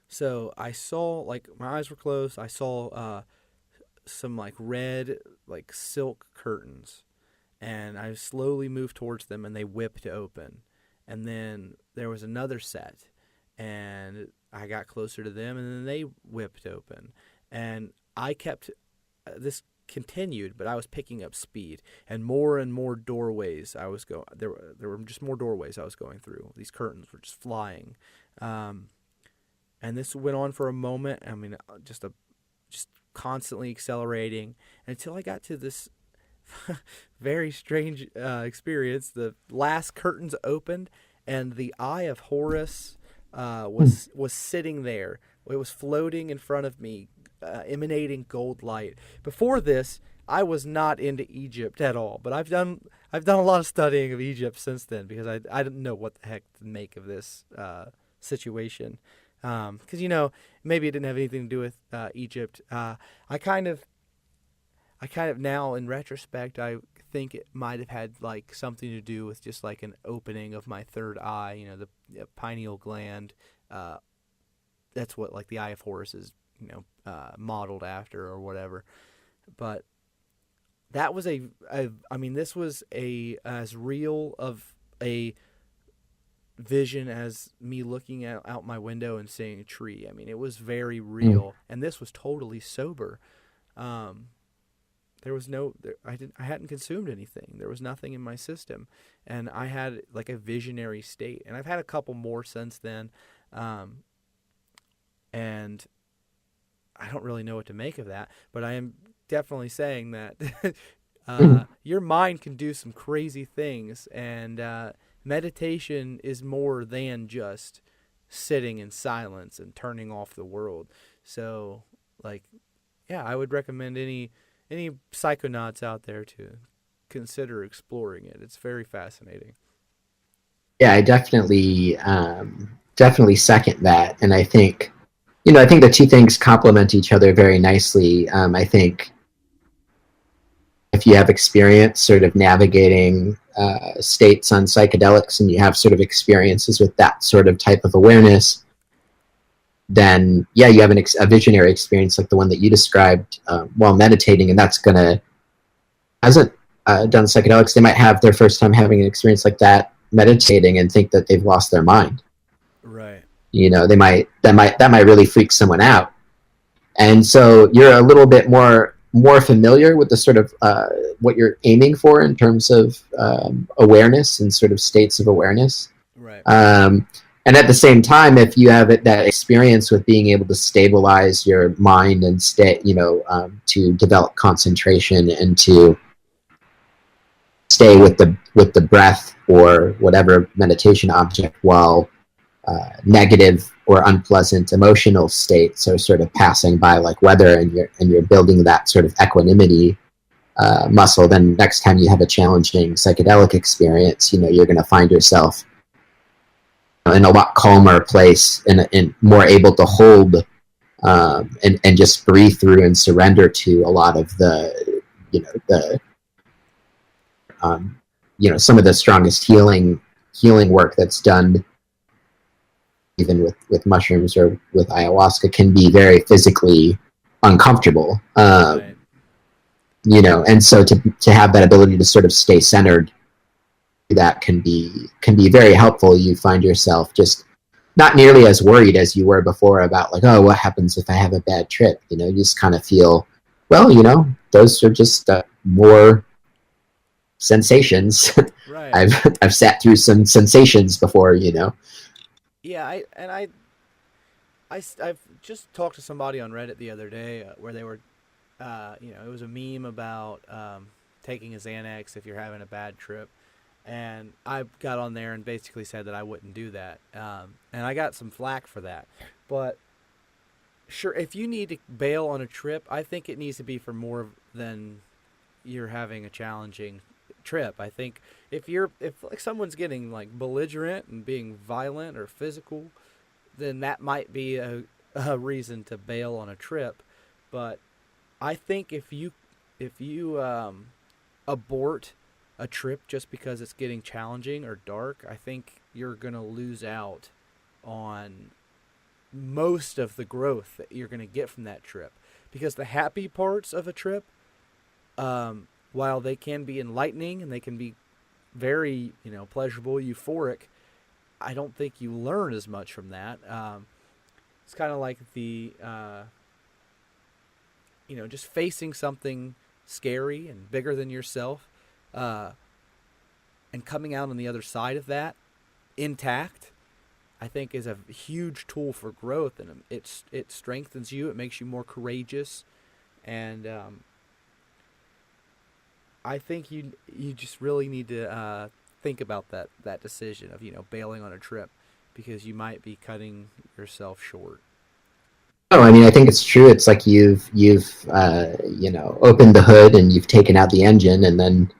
So I saw, like, my eyes were closed. I saw some like red like silk curtains, and I slowly moved towards them, and they whipped open. And then there was another set, and I got closer to them, and then they whipped open. And I kept this continued, but I was picking up speed, and more doorways I was going. There were just more doorways I was going through. These curtains were just flying, and this went on for a moment. I mean, just constantly accelerating until I got to this very strange experience. The last curtains opened, and the Eye of Horus was sitting there. It was floating in front of me, emanating gold light. Before this, I was not into Egypt at all, but I've done a lot of studying of Egypt since then, because I didn't know what the heck to make of this situation. Because maybe it didn't have anything to do with Egypt. I kind of now, in retrospect, I think it might have had like something to do with just like an opening of my third eye, the pineal gland. That's what like the Eye of Horus is, modeled after or whatever. But that was this was as real of a vision as me looking out my window and seeing a tree. I mean, it was very real, and this was totally sober. There was I hadn't consumed anything. There was nothing in my system, and I had like a visionary state. And I've had a couple more since then, and I don't really know what to make of that. But I am definitely saying that your mind can do some crazy things, and meditation is more than just sitting in silence and turning off the world. So, like, yeah, I would recommend any psychonauts out there to consider exploring it. It's very fascinating. Yeah, I definitely second that, and I think the two things complement each other very nicely. I think if you have experience sort of navigating states on psychedelics, and you have sort of experiences with that sort of type of awareness, then yeah, you have a visionary experience like the one that you described while meditating, and that's gonna hasn't done psychedelics. They might have their first time having an experience like that meditating and think that they've lost their mind. Right. That might really freak someone out, and so you're a little bit more familiar with the sort of what you're aiming for in terms of awareness and sort of states of awareness. Right. And at the same time, if you have that experience with being able to stabilize your mind and to develop concentration and to stay with the breath or whatever meditation object while negative or unpleasant emotional states are sort of passing by like weather, and you're building that sort of equanimity muscle, then next time you have a challenging psychedelic experience, you're going to find yourself in a lot calmer place and more able to hold and just breathe through and surrender to a lot of the some of the strongest healing work that's done even with mushrooms or with ayahuasca can be very physically uncomfortable. Right. And so to have that ability to sort of stay centered, that can be very helpful. You find yourself just not nearly as worried as you were before about like, oh, what happens if I have a bad trip? You just kind of feel, well, those are just more sensations. Right. I've sat through some sensations before. Yeah, I've just talked to somebody on Reddit the other day where they were, it was a meme about taking a Xanax if you're having a bad trip. And I got on there and basically said that I wouldn't do that. And I got some flack for that. But sure, if you need to bail on a trip, I think it needs to be for more than you're having a challenging trip. I think if like someone's getting like belligerent and being violent or physical, then that might be a reason to bail on a trip. But I think if you abort a trip just because it's getting challenging or dark, I think you're gonna lose out on most of the growth that you're gonna get from that trip. Because the happy parts of a trip, while they can be enlightening and they can be very pleasurable, euphoric, I don't think you learn as much from that. It's kind of like just facing something scary and bigger than yourself, uh, and coming out on the other side of that intact. I think is a huge tool for growth, and it strengthens you. It makes you more courageous, and I think you just really need to think about that decision of bailing on a trip because you might be cutting yourself short. Oh, I mean, I think it's true. It's like you've opened the hood and you've taken out the engine, and then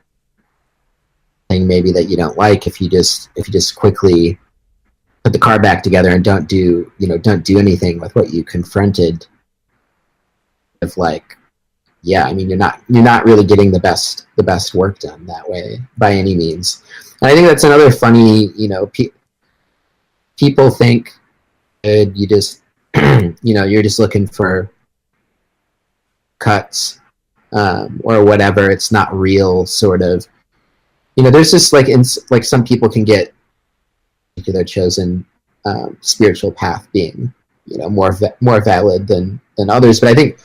thing maybe that you don't like, if you just quickly put the car back together and don't do anything with what you confronted, of like, yeah, I mean, you're not really getting the best work done that way by any means. And I think that's another funny, people think you just you're just looking for cuts, or whatever. It's not real, sort of. There's just like some people can get their chosen spiritual path being more valid than others. But I think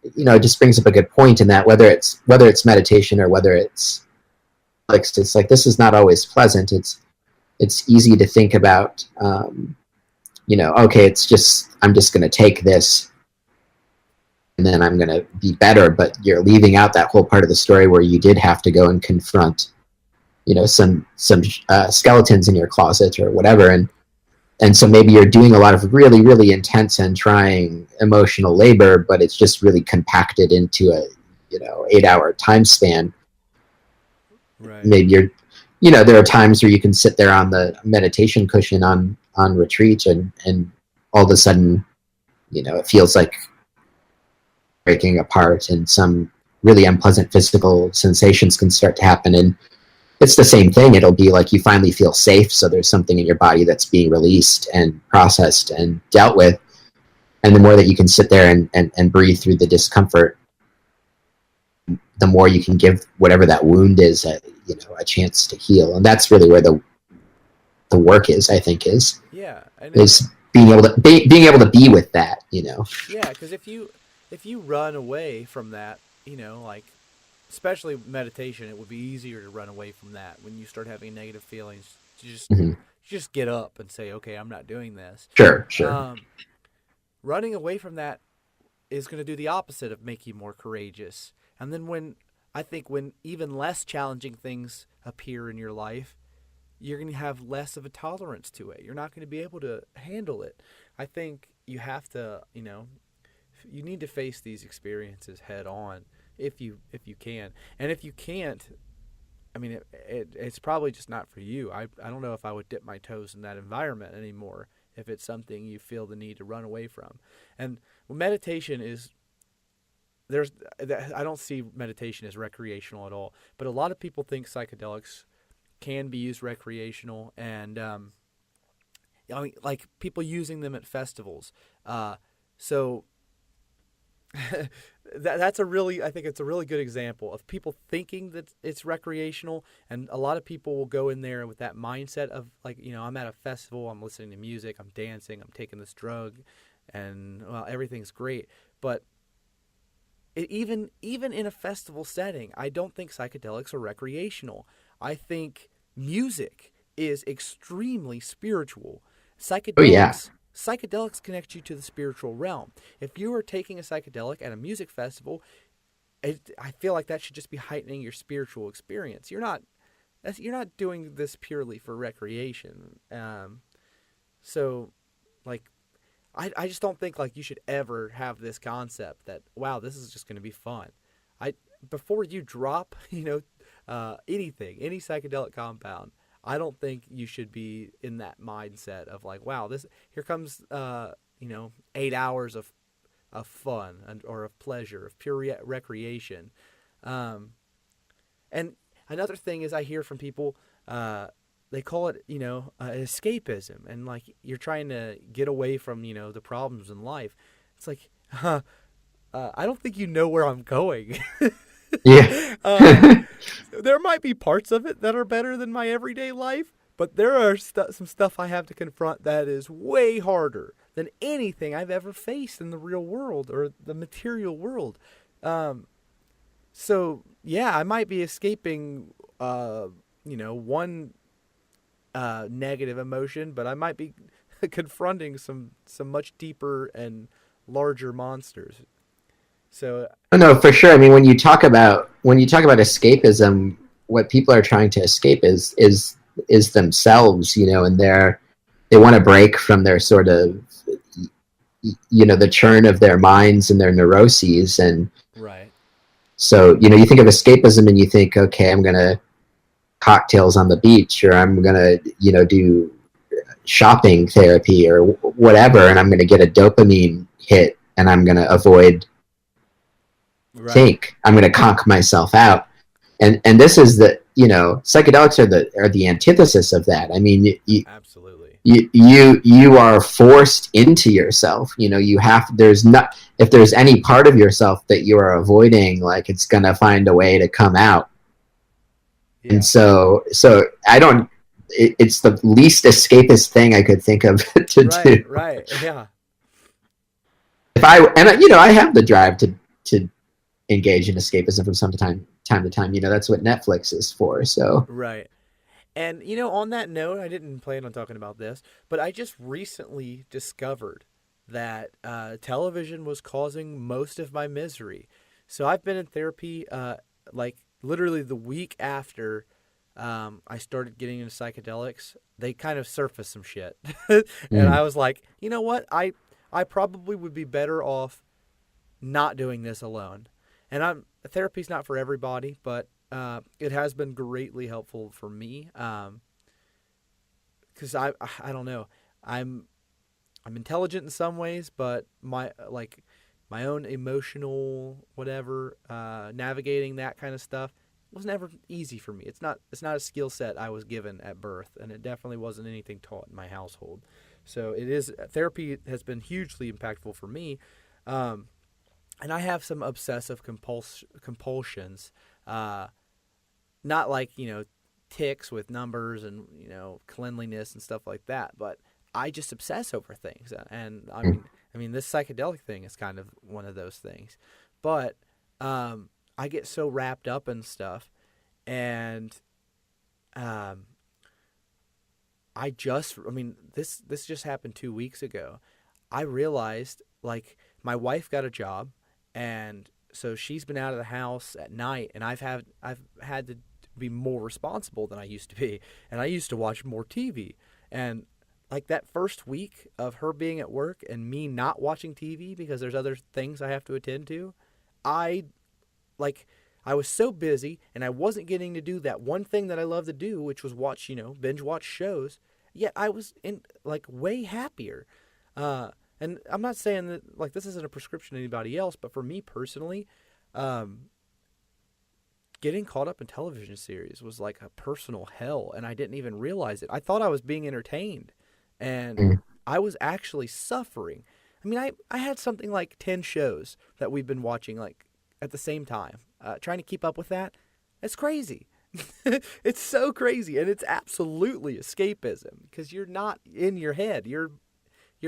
it just brings up a good point in that whether it's meditation or whether it's like this is not always pleasant. It's easy to think about, okay, I'm just going to take this and then I'm going to be better. But you're leaving out that whole part of the story where you did have to go and confront, some skeletons in your closet or whatever. And so maybe you're doing a lot of really, really intense and trying emotional labor, but it's just really compacted into a 8-hour time span. Right. Maybe there are times where you can sit there on the meditation cushion on retreat, and all of a sudden, it feels like breaking apart, and some really unpleasant physical sensations can start to happen. And it's the same thing. It'll be like you finally feel safe, so there's something in your body that's being released and processed and dealt with. And the more that you can sit there and breathe through the discomfort, the more you can give whatever that wound is a chance to heal. And that's really where the work is, I think, is Yeah, and is being able to be with that. yeah, because if you run away from that, like especially meditation, it would be easier to run away from that when you start having negative feelings. To Mm-hmm. just get up and say, okay, I'm not doing this. Sure. Um, Running away from that is going to do the opposite of make you more courageous. And then when even less challenging things appear in your life, you're going to have less of a tolerance to it. You're not going to be able to handle it. I think you have to, you need to face these experiences head on if you can. And if you can't, I mean, it's probably just not for you. I don't know if I would dip my toes in that environment anymore if it's something you feel the need to run away from. And meditation is there's I don't see meditation as recreational at all. But a lot of people think psychedelics can be used recreational, and I mean, like people using them at festivals. So that's a really I think it's a really good example of people thinking that it's recreational, and a lot of people will go in there with that mindset of like I'm at a festival, I'm listening to music, I'm dancing, I'm taking this drug, and well everything's great. But even in a festival setting, I don't think psychedelics are recreational. I think music is extremely spiritual. Oh yeah. Psychedelics connect you to the spiritual realm. If you are taking a psychedelic at a music festival, I feel like that should just be heightening your spiritual experience. You're not doing this purely for recreation. So like I just don't think like you should ever have this concept that wow, this is just going to be fun. I Before you drop, anything, any psychedelic compound, I don't think you should be in that mindset of like, wow, this here comes 8 hours of fun or of pleasure, of pure recreation. Um, and another thing is I hear from people, they call it, escapism. And like you're trying to get away from, the problems in life. It's like, I don't think you know where I'm going. Yeah. uh, there might be parts of it that are better than my everyday life, but there are some stuff I have to confront that is way harder than anything I've ever faced in the real world or the material world. Um, so yeah, I might be escaping, one negative emotion, but I might be confronting some much deeper and larger monsters. So Oh, no, for sure. I mean, when you talk about escapism, what people are trying to escape is themselves, and they want to break from their sort of the churn of their minds and their neuroses. And right, so you think of escapism and you think, okay, I'm gonna cocktails on the beach, or I'm gonna do shopping therapy or whatever, and I'm gonna get a dopamine hit, and I'm gonna avoid right, think. I'm gonna conk myself out. And this is the psychedelics are the antithesis of that. I mean, absolutely. you are forced into yourself. You have there's not if there's any part of yourself that you are avoiding, like it's gonna find a way to come out. And Yeah. so I don't. It's the least escapist thing I could think of to Right, do. right. Yeah. If I and I have the drive to engage in escapism from time to time. That's what Netflix is for. So Right. And on that note, I didn't plan on talking about this, but I just recently discovered that television was causing most of my misery. So I've been in therapy, like literally the week after I started getting into psychedelics. They kind of surfaced some shit, and mm, I was like, you know what? I probably would be better off not doing this alone. And therapy's not for everybody, but it has been greatly helpful for me. Because I don't know, I'm I'm intelligent in some ways, but my own emotional whatever navigating that kind of stuff was never easy for me. It's not a skill set I was given at birth, and it definitely wasn't anything taught in my household. So it is therapy has been hugely impactful for me. Um, and I have some obsessive compulsions. Uh, Not like ticks with numbers and cleanliness and stuff like that, but I just obsess over things, and mm. I mean this psychedelic thing is kind of one of those things, but I get so wrapped up in stuff, and um, I mean this just happened 2 weeks ago. I realized like my wife got a job, and so she's been out of the house at night, and I've had to be more responsible than I used to be, and I used to watch more TV, and like that first week of her being at work and me not watching TV because there's other things I have to attend to, I like I was so busy and I wasn't getting to do that one thing that I love to do, which was watch, binge watch shows. Yet I was in like way happier. And I'm not saying that like this isn't a prescription to anybody else, but for me personally, um, getting caught up in television series was like a personal hell, and I didn't even realize it. I thought I was being entertained, and Mm. I was actually suffering. I mean, I had something like 10 shows that we've been watching like at the same time. Trying to keep up with that, it's crazy. It's so crazy, and it's absolutely escapism because you're not in your head. You're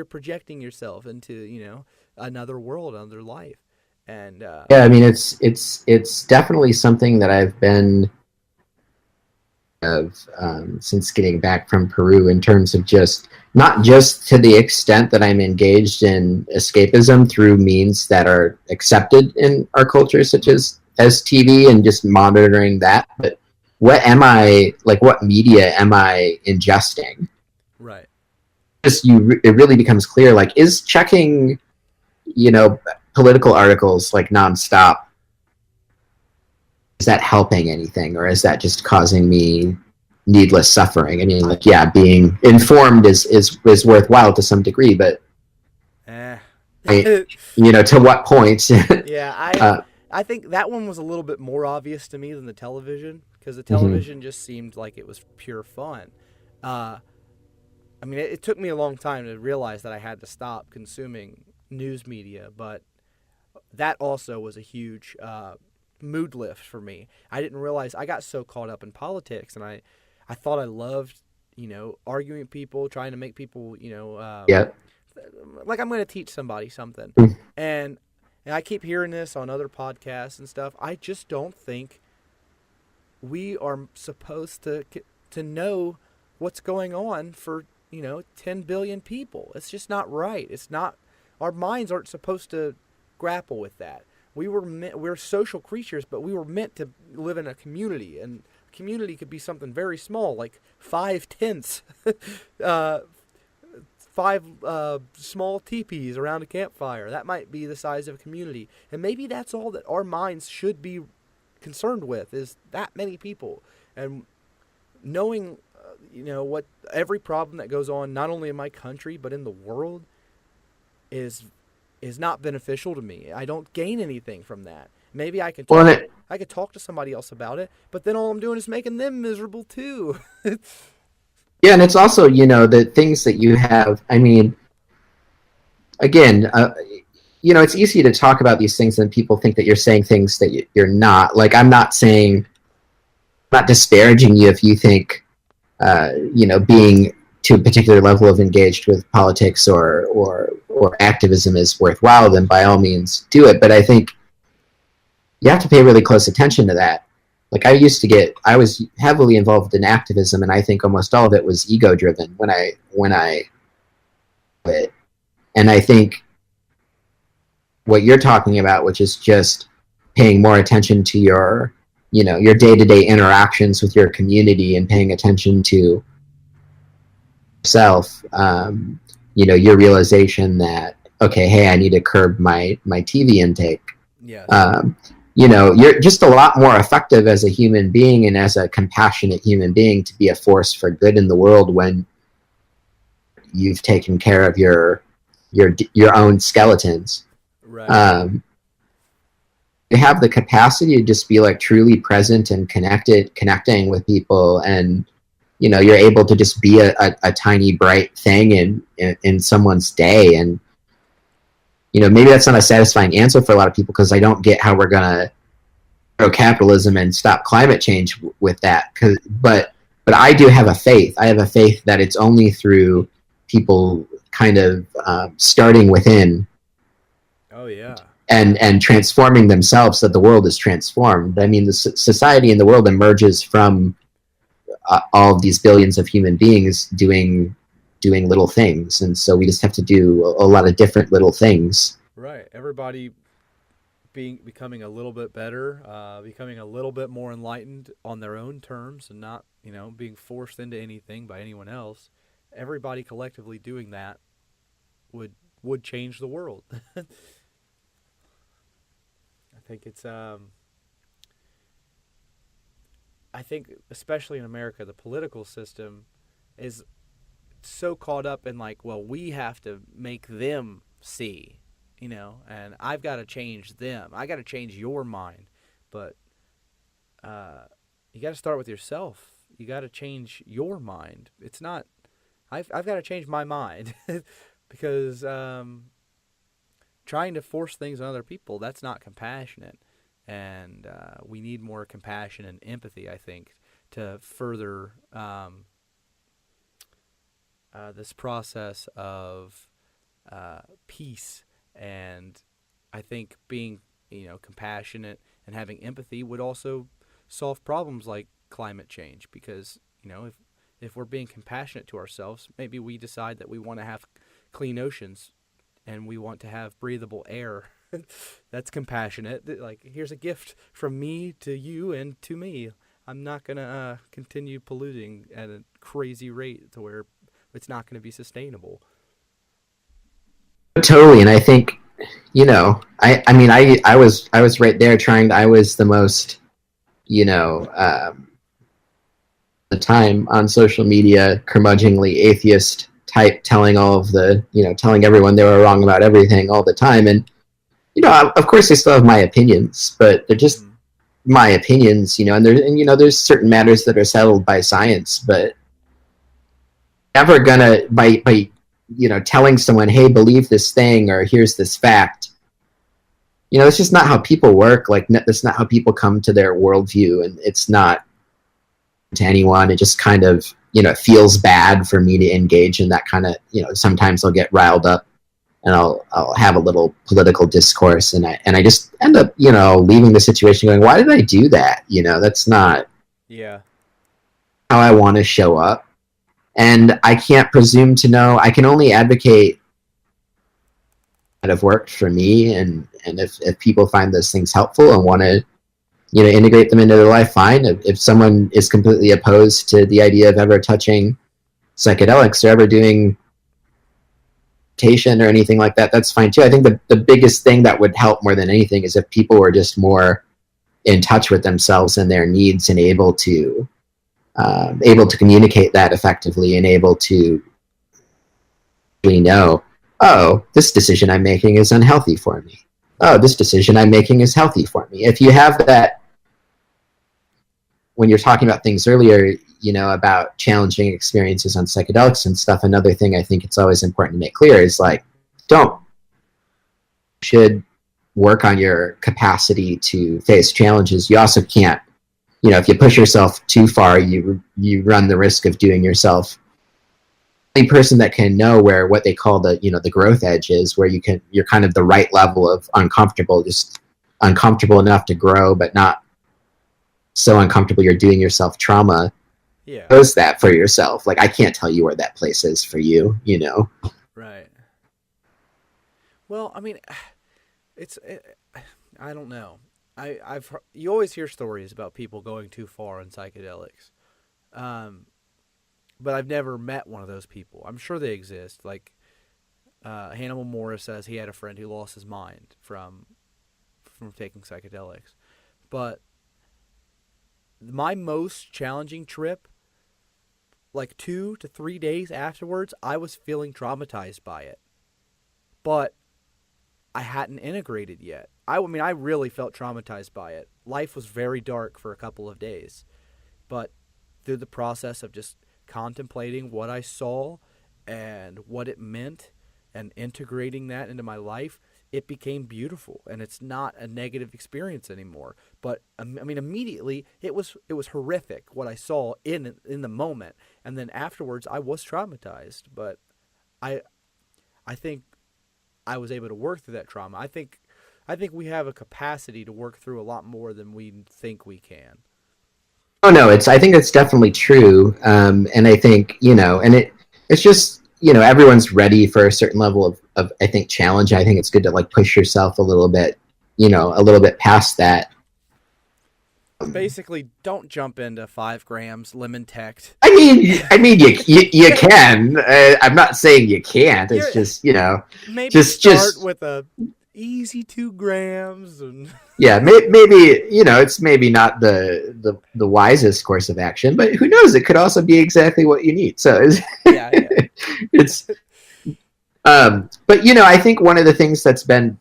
projecting yourself into another world, another life, and Yeah, I mean it's definitely something that I've been of since getting back from Peru in terms of just not just to the extent that I'm engaged in escapism through means that are accepted in our culture, such as TV and just monitoring that, but what am I like? What media am I ingesting? Right. Just it really becomes clear. Like, is checking, you know, political articles like nonstop, is that helping anything, or is that just causing me needless suffering? I mean, like, yeah, being informed is worthwhile to some degree, but Eh. I, to what point? Yeah, uh, I think that one was a little bit more obvious to me than the television, because the mm-hmm. television just seemed like it was pure fun. Uh, I mean, it took me a long time to realize that I had to stop consuming news media, but that also was a huge mood lift for me. I didn't realize I got so caught up in politics, and I thought I loved, arguing with people, trying to make people, Yeah. like I'm going to teach somebody something. Mm. And I keep hearing this on other podcasts and stuff. I just don't think we are supposed to know what's going on for, 10 billion people. It's just not right. It's not, our minds aren't supposed to grapple with that. We're social creatures, but we were meant to live in a community, and community could be something very small, like 5 tents, uh, five small teepees around a campfire. That might be the size of a community, and maybe that's all that our minds should be concerned with, is that many people, and knowing, what every problem that goes on, not only in my country but in the world, is not beneficial to me. I don't gain anything from that. Maybe Well, and I could talk to somebody else about it, but then all I'm doing is making them miserable too. yeah, and it's also, the things that you have. I mean, again, it's easy to talk about these things and people think that you're saying things that you're not. Like, I'm not disparaging you if you think, being to a particular level of engaged with politics or activism is worthwhile, then by all means do it. But I think you have to pay really close attention to that. Like, I was heavily involved in activism, and I think almost all of it was ego driven when I it. And I think what you're talking about, which is just paying more attention to your day-to-day interactions with your community and paying attention to yourself, your realization that, okay, hey, I need to curb my TV intake. Yes. You're just a lot more effective as a human being and as a compassionate human being to be a force for good in the world when you've taken care of your own skeletons. Right. You have the capacity to just be like truly present and connecting with people, and you're able to just be a tiny bright thing in someone's day. And maybe that's not a satisfying answer for a lot of people, because I don't get how we're gonna throw capitalism and stop climate change with that. But I do have a faith. I have a faith that it's only through people kind of starting within. Oh yeah. And transforming themselves, that the world is transformed. I mean, the society in the world emerges from all of these billions of human beings doing little things, and so we just have to do a lot of different little things. Right. Everybody becoming a little bit better, becoming a little bit more enlightened on their own terms, and not, being forced into anything by anyone else. Everybody collectively doing that would change the world. I think it's I think especially in America, the political system is so caught up in, like, well, we have to make them see, and I've got to change them. I got to change your mind, but you got to start with yourself. You got to change your mind. It's not. I've got to change my mind because trying to force things on other people, that's not compassionate. And we need more compassion and empathy, I think, to further this process of peace. And I think being, compassionate and having empathy would also solve problems like climate change, because if we're being compassionate to ourselves, maybe we decide that we want to have clean oceans and we want to have breathable air. That's compassionate. Like, here's a gift from me to you and to me. I'm not going to continue polluting at a crazy rate to where it's not going to be sustainable. Totally. And I think, I was right there I was the most, the time on social media, curmudgeonly atheist type, telling telling everyone they were wrong about everything all the time. And, of course I still have my opinions, but they're just my opinions, there's certain matters that are settled by science, but never gonna, by telling someone, hey, believe this thing, or here's this fact. It's just not how people work. Like, that's not how people come to their worldview, and it's not to anyone. It just kind of, it feels bad for me to engage in that kind of, sometimes I'll get riled up and I'll have a little political discourse, and I just end up, leaving the situation going, why did I do that? That's not how I want to show up. And I can't presume to know. I can only advocate that have worked for me, and if people find those things helpful and want to, integrate them into their life, fine. If someone is completely opposed to the idea of ever touching psychedelics or ever doing meditation or anything like that, that's fine too. I think the biggest thing that would help more than anything is if people were just more in touch with themselves and their needs, and able to communicate that effectively, and able to really know, oh, this decision I'm making is unhealthy for me. Oh, this decision I'm making is healthy for me. If you have that, when you're talking about things earlier, about challenging experiences on psychedelics and stuff, another thing I think it's always important to make clear is, like, should work on your capacity to face challenges. You also can't, if you push yourself too far, you run the risk of doing yourself. The person that can know where what they call the growth edge is, where you're kind of the right level of uncomfortable, just uncomfortable enough to grow, but not so uncomfortable you're doing yourself trauma. Knows that for yourself. Like, I can't tell you where that place is for you, Right. Well, I mean, I don't know. You always hear stories about people going too far in psychedelics. But I've never met one of those people. I'm sure they exist. Like, Hannibal Morris says he had a friend who lost his mind from taking psychedelics. But my most challenging trip, like 2 to 3 days afterwards, I was feeling traumatized by it. But I hadn't integrated yet. I mean, I really felt traumatized by it. Life was very dark for a couple of days. But through the process of just contemplating what I saw and what it meant and integrating that into my life, it became beautiful, and it's not a negative experience anymore. But I mean, immediately it was horrific what I saw in the moment, and then afterwards I was traumatized. But I think I was able to work through that trauma. I think we have a capacity to work through a lot more than we think we can. Oh no, I think it's definitely true, and I think it's just everyone's ready for a certain level of I think challenge. I think it's good to, like, push yourself a little bit, a little bit past that. Basically, don't jump into 5 grams lemon tect. I mean, you can. I'm not saying you can't. It's just maybe just with a easy 2 grams and yeah, maybe it's maybe not the wisest course of action, but who knows? It could also be exactly what you need. So it's but I think one of the things that's been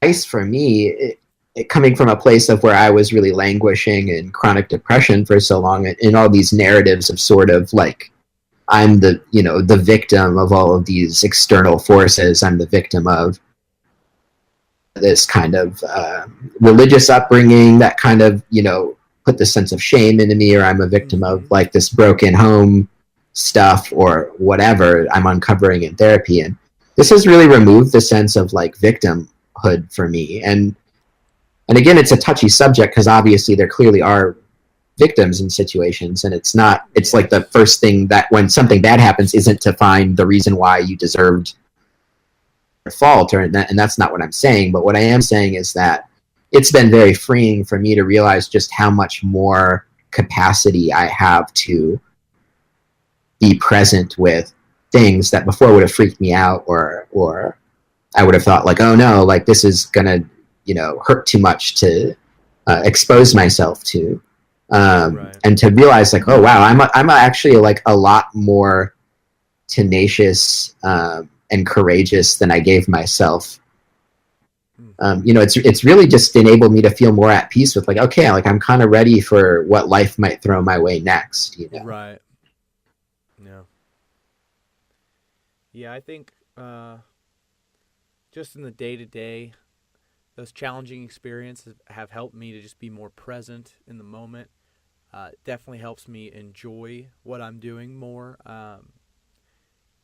nice for me, it coming from a place of where I was really languishing in chronic depression for so long, in all these narratives of sort of like, I'm the victim of all of these external forces. I'm the victim of this kind of religious upbringing that kind of, put this sense of shame into me, or I'm a victim of, like, this broken home stuff or whatever I'm uncovering in therapy. And this has really removed the sense of, like, victimhood for me. And again, it's a touchy subject because obviously there clearly are victims in situations, and it's like the Yes. first thing that when something bad happens isn't to find the reason why you deserved fault, and that's not what I'm saying. But what I am saying is that it's been very freeing for me to realize just how much more capacity I have to be present with things that before would have freaked me out, or I would have thought like, oh no, like this is gonna, hurt too much to expose myself to, Right. and to realize like, oh wow, I'm actually like a lot more tenacious and courageous than I gave myself. Mm-hmm. It's really just enabled me to feel more at peace with like, okay, like I'm kind of ready for what life might throw my way next. Right. Yeah. Yeah, I think just in the day to day, those challenging experiences have helped me to just be more present in the moment. Definitely helps me enjoy what I'm doing more.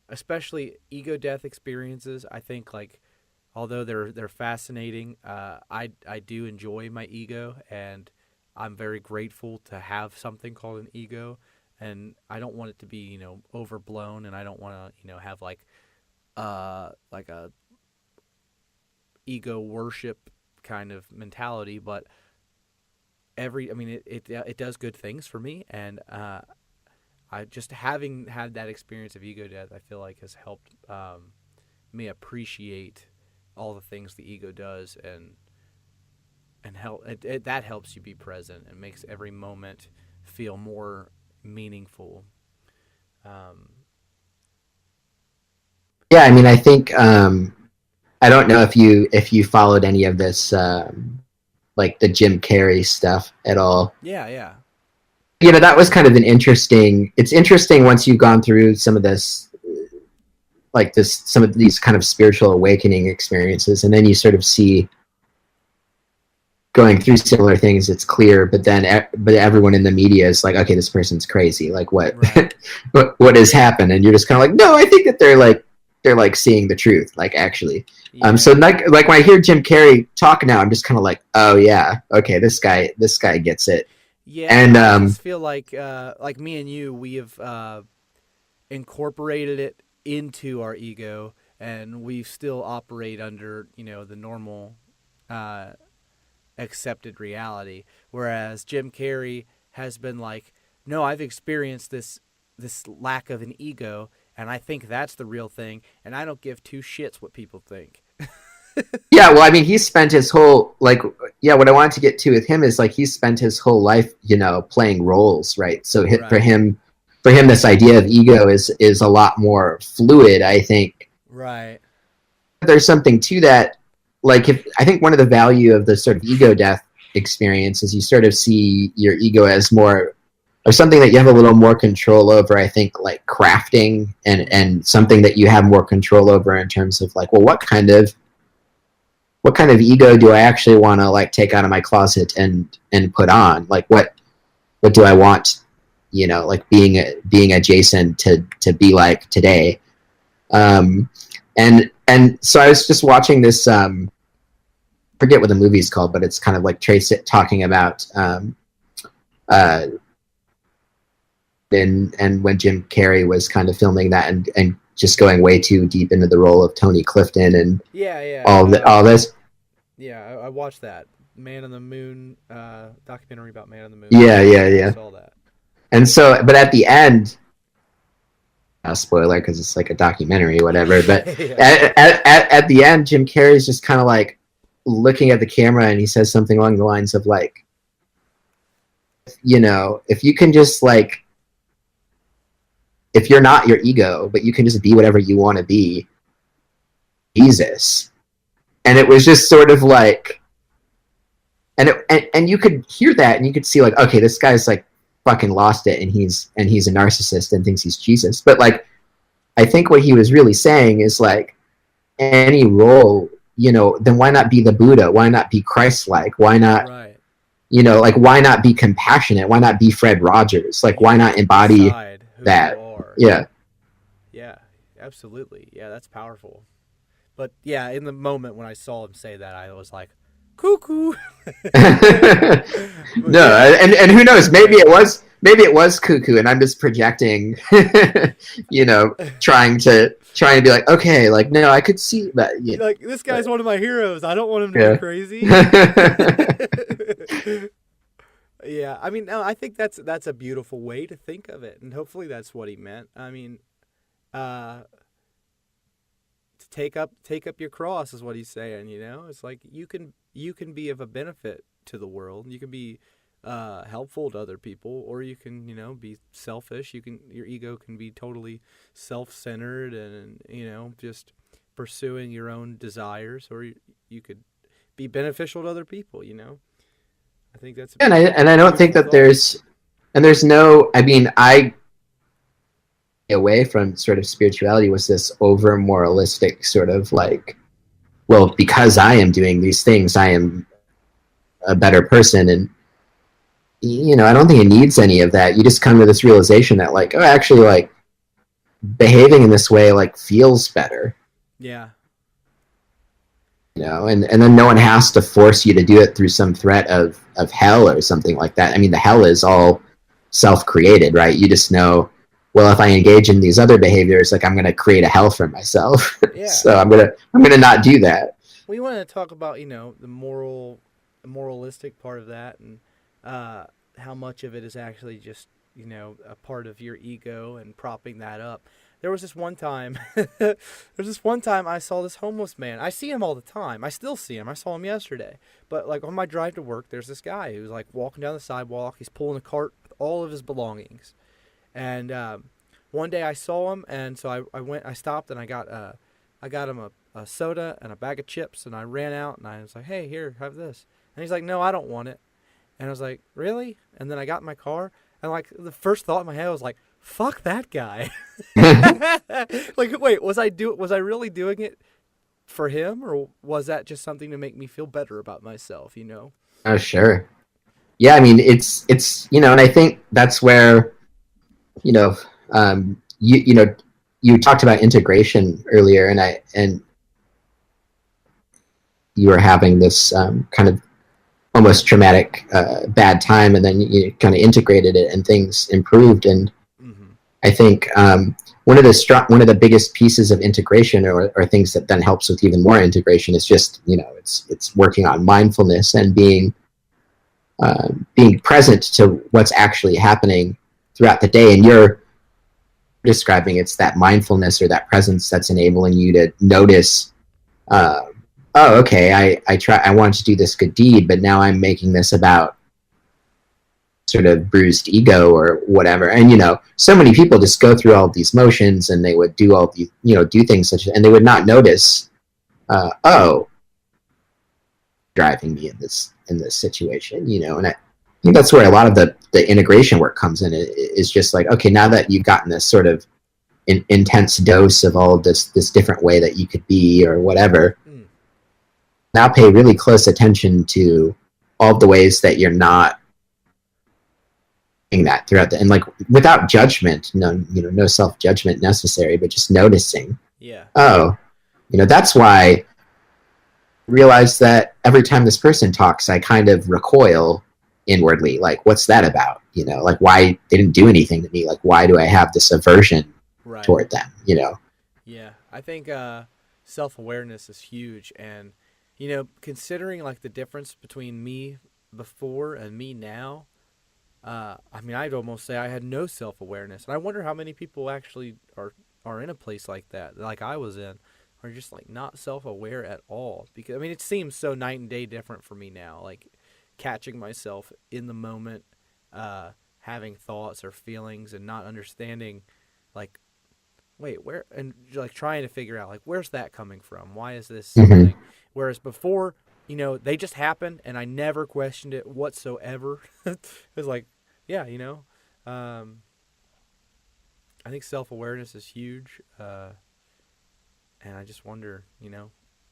Especially ego death experiences. I think like although they're fascinating, I do enjoy my ego, and I'm very grateful to have something called an ego, and I don't want it to be overblown, and I don't want to have like a ego worship kind of mentality, but I mean it does good things for me, and I just having had that experience of ego death, I feel like has helped me appreciate all the things the ego does, and that helps you be present and makes every moment feel more meaningful. Um, Yeah, I mean, I think I don't know if you followed any of this, like the Jim Carrey stuff at all. yeah, yeah, That was kind of an interesting. It's interesting once you've gone through some of this, like some of these kind of spiritual awakening experiences, and then you sort of see going through similar things. It's clear, but everyone in the media is like, okay, this person's crazy. Like what, right, what has happened? And you're just kind of like, no, I think that they're like seeing the truth, like actually. So yeah, like when I hear Jim Carrey talk now, I'm just kind of like, oh yeah, okay, this guy gets it. yeah. And I just feel like me and you, we have incorporated it into our ego, and we still operate under the normal uh, accepted reality. Whereas Jim Carrey has been like, no, I've experienced this lack of an ego, and I think that's the real thing, and I don't give two shits what people think. yeah, well, I mean, he spent his whole like, yeah. What I wanted to get to with him is like he spent his whole life, playing roles, right? So for Right. him, this idea of ego is a lot more fluid. I think Right. there's something to that. Like, if I think one of the value of the sort of ego death experience is you sort of see your ego as more or something that you have a little more control over. I think like crafting Mm-hmm. and something that you have more control over in terms of like, well, what kind of ego do I actually want to like take out of my closet and put on? Like what do I want, like being adjacent to be like today? And so I was just watching this. Forget what the movie's called, but it's kind of like Trace talking about uh, and when Jim Carrey was kind of filming that and just going way too deep into the role of Tony Clifton and Yeah, yeah. all this. Yeah, I watched that Man on the Moon documentary about Man on the Moon. Yeah, yeah, Yeah, I yeah. saw that. And so, but at the end, a spoiler because it's like a documentary, or whatever. But Yeah. at the end, Jim Carrey's just kind of like looking at the camera and he says something along the lines of like, if you can just like, if you're not your ego, but you can just be whatever you want to be, Jesus. And it was just sort of like, and you could hear that and you could see like, okay, this guy's like fucking lost it and he's a narcissist and thinks he's Jesus. But like, I think what he was really saying is like, any role, then why not be the Buddha? Why not be Christ-like? Why not, Right. like, why not be compassionate? Why not be Fred Rogers? Like, why Yeah. not embody Decide who you that? are. Yeah. Yeah. Absolutely. Yeah, that's powerful. But yeah, in the moment when I saw him say that, I was like, cuckoo. But No, yeah, and who knows? yeah. Maybe it was cuckoo, and I'm just projecting. Trying to be like, okay, like no, I could see that. Yeah, Like, this guy's but, one of my heroes. I don't want him to be yeah. crazy. Yeah, I mean, no, I think that's a beautiful way to think of it, and hopefully that's what he meant. I mean, uh, to take up your cross is what he's saying. It's like you can be of a benefit to the world. You can be helpful to other people, or you can be selfish. Your ego can be totally self-centered and just pursuing your own desires, or you could be beneficial to other people. I think that's And I a don't think beautiful that thought. there's no. I mean, I away from sort of spirituality was this over moralistic sort of like, well, because I am doing these things, I am a better person, and I don't think it needs any of that. You just come to this realization that like, oh, actually, like behaving in this way like feels better, Yeah, and then no one has to force you to do it through some threat of hell or something like that. I mean, the hell is all self-created, right? You just know, well, if I engage in these other behaviors, like I'm going to create a hell for myself. yeah. So I'm going to not do that. We want to talk about the moralistic part of that, and how much of it is actually just a part of your ego and propping that up. There was this one time. There's this one time I saw this homeless man. I see him all the time. I still see him. I saw him yesterday. But like on my drive to work, there's this guy who's like walking down the sidewalk. He's pulling a cart with all of his belongings. And one day I saw him, and so I went. I stopped and I got him a soda and a bag of chips, and I ran out and I was like, "Hey, here, have this." And he's like, "No, I don't want it." And I was like, "Really?" And then I got in my car, and like the first thought in my head was like, "Fuck that guy." Like, wait, was I really doing it for him, or was that just something to make me feel better about myself? Oh, sure. Yeah, I mean, it's and I think that's where you know, you talked about integration earlier, and you were having this kind of almost traumatic bad time, and then you kind of integrated it, and things improved. And Mm-hmm. I think one of the biggest pieces of integration, or things that then helps with even more integration, is just it's working on mindfulness and being present to what's actually happening throughout the day. And you're describing it's that mindfulness or that presence that's enabling you to notice, uh, oh, okay, I wanted to do this good deed, but now I'm making this about sort of bruised ego or whatever. And so many people just go through all these motions, and they would do all these do things and they would not notice, oh, driving me in this situation, and I think that's where a lot of the integration work comes in. Is just like, okay, now that you've gotten this sort of intense dose of all of this different way that you could be or whatever, Mm. now pay really close attention to all of the ways that you're not doing that throughout and like without judgment, no self judgment necessary, but just noticing, Yeah. oh, that's why I realize that every time this person talks, I kind of recoil inwardly, like, what's that about? Like, why they didn't do anything to me? Like, why do I have this aversion Right. toward them? Yeah, I think self-awareness is huge, and considering like the difference between me before and me now, I mean, I'd almost say I had no self-awareness, and I wonder how many people actually are in a place like that, like I was in, are just like not self-aware at all. Because I mean, it seems so night and day different for me now, like catching myself in the moment, having thoughts or feelings, and not understanding, like, wait, where, and like trying to figure out like where's that coming from? Why is this Mm-hmm. something? Whereas before, they just happened and I never questioned it whatsoever. It was like, yeah, um, I think self awareness is huge, and I just wonder,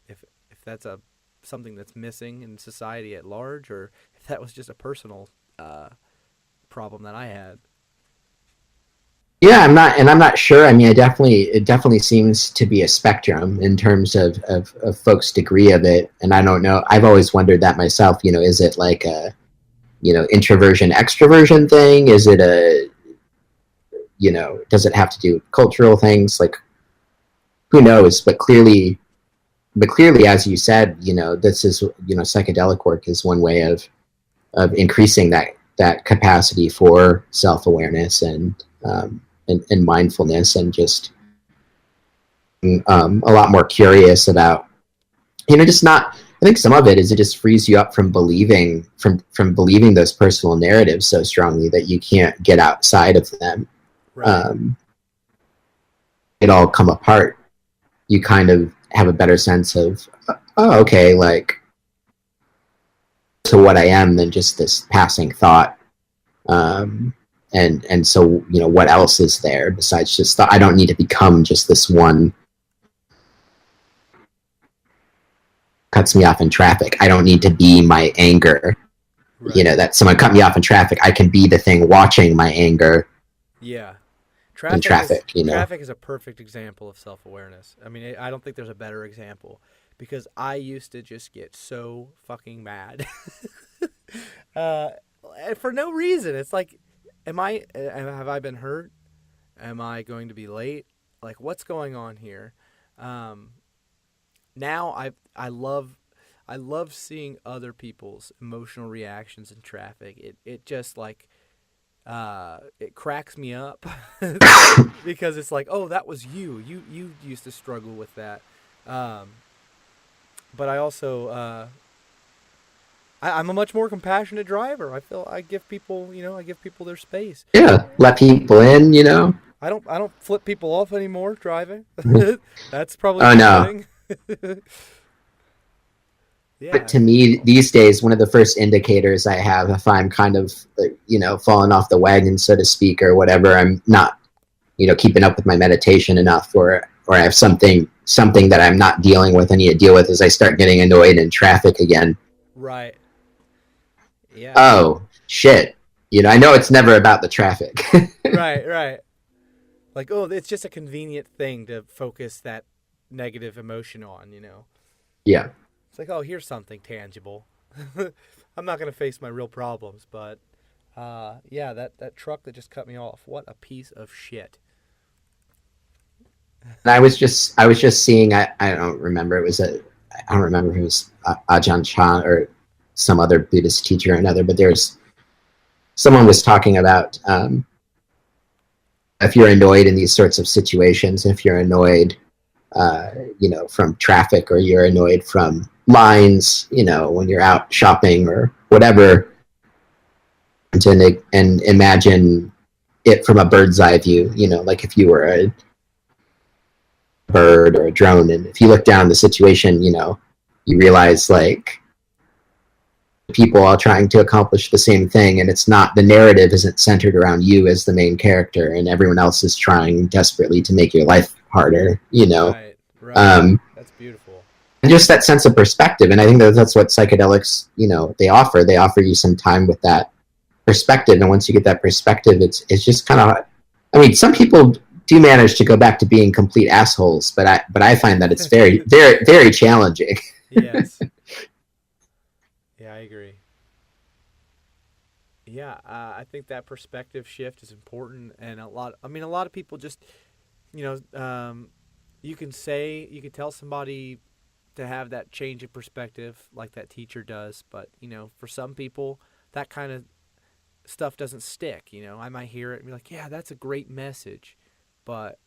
if that's a something that's missing in society at large, or if that was just a personal problem that I had. Yeah, I'm not sure. I mean, it definitely seems to be a spectrum in terms of folks' degree of it. And I don't know. I've always wondered that myself. You know, is it like a, introversion, extroversion thing? Is it a, does it have to do with cultural things? Like, who knows? But clearly, as you said, this is, psychedelic work is one way of increasing that capacity for self awareness and mindfulness, and just a lot more curious about, just not. I think some of it is it just frees you up from believing those personal narratives so strongly that you can't get outside of them. Right. Um, it all come apart. You kind of have a better sense of, oh, okay, like, to what I am than just this passing thought. Um, and so, what else is there besides just thought? I don't need to become just this one cuts me off in traffic. I don't need to be my anger. Right. That someone cut me off in traffic. I can be the thing watching my anger Yeah. in Traffic is traffic. traffic is a perfect example of self-awareness. I mean, I don't think there's a better example because I used to just get so fucking mad. uh for no reason. It's like have I been hurt? Am I going to be late? Like what's going on here? Um Now I love seeing other people's emotional reactions in traffic. It just like it cracks me up because it's like, oh, that was you. You used to struggle with that. Um, but I also I'm a much more compassionate driver. I feel I give people, I give people their space. Yeah, let people in. I don't flip people off anymore driving. That's probably Oh no. forgetting. But Yeah. to me, these days, one of the first indicators I have if I'm kind of, falling off the wagon, so to speak, or whatever, I'm not, keeping up with my meditation enough, or I have something that I'm not dealing with, I need to deal with, as I start getting annoyed in traffic again. Right. Yeah. Oh shit! I know it's never about the traffic. Right, right. Like, oh, it's just a convenient thing to focus that negative emotion on. Yeah, It's like, oh, here's something tangible. I'm not going to face my real problems, but yeah, that truck that just cut me off, what a piece of shit. and I was just seeing. I don't remember. I don't remember if it was Ajahn Chah or some other Buddhist teacher or another, but there's someone was talking about, if you're annoyed in these sorts of situations, if you're annoyed, uh, from traffic, or you're annoyed from lines, when you're out shopping or whatever, and imagine it from a bird's eye view, like if you were a bird or a drone, and if you look down the situation, you realize, like, people are trying to accomplish the same thing, and it's not, the narrative isn't centered around you as the main character, and everyone else is trying desperately to make your life harder. Right, right. um, That's beautiful. and just that sense of perspective, and I think that's what psychedelics, they offer you some time with that perspective, and once you get that perspective, it's just kind of, I mean, some people do manage to go back to being complete assholes, but I find that it's very, very, very challenging. Yes. Yeah, I agree. Yeah, I think that perspective shift is important, and a lot of people just, you know, um, you can tell somebody to have that change of perspective like that teacher does, but for some people, that kind of stuff doesn't stick. I might hear it and be like, yeah, that's a great message, but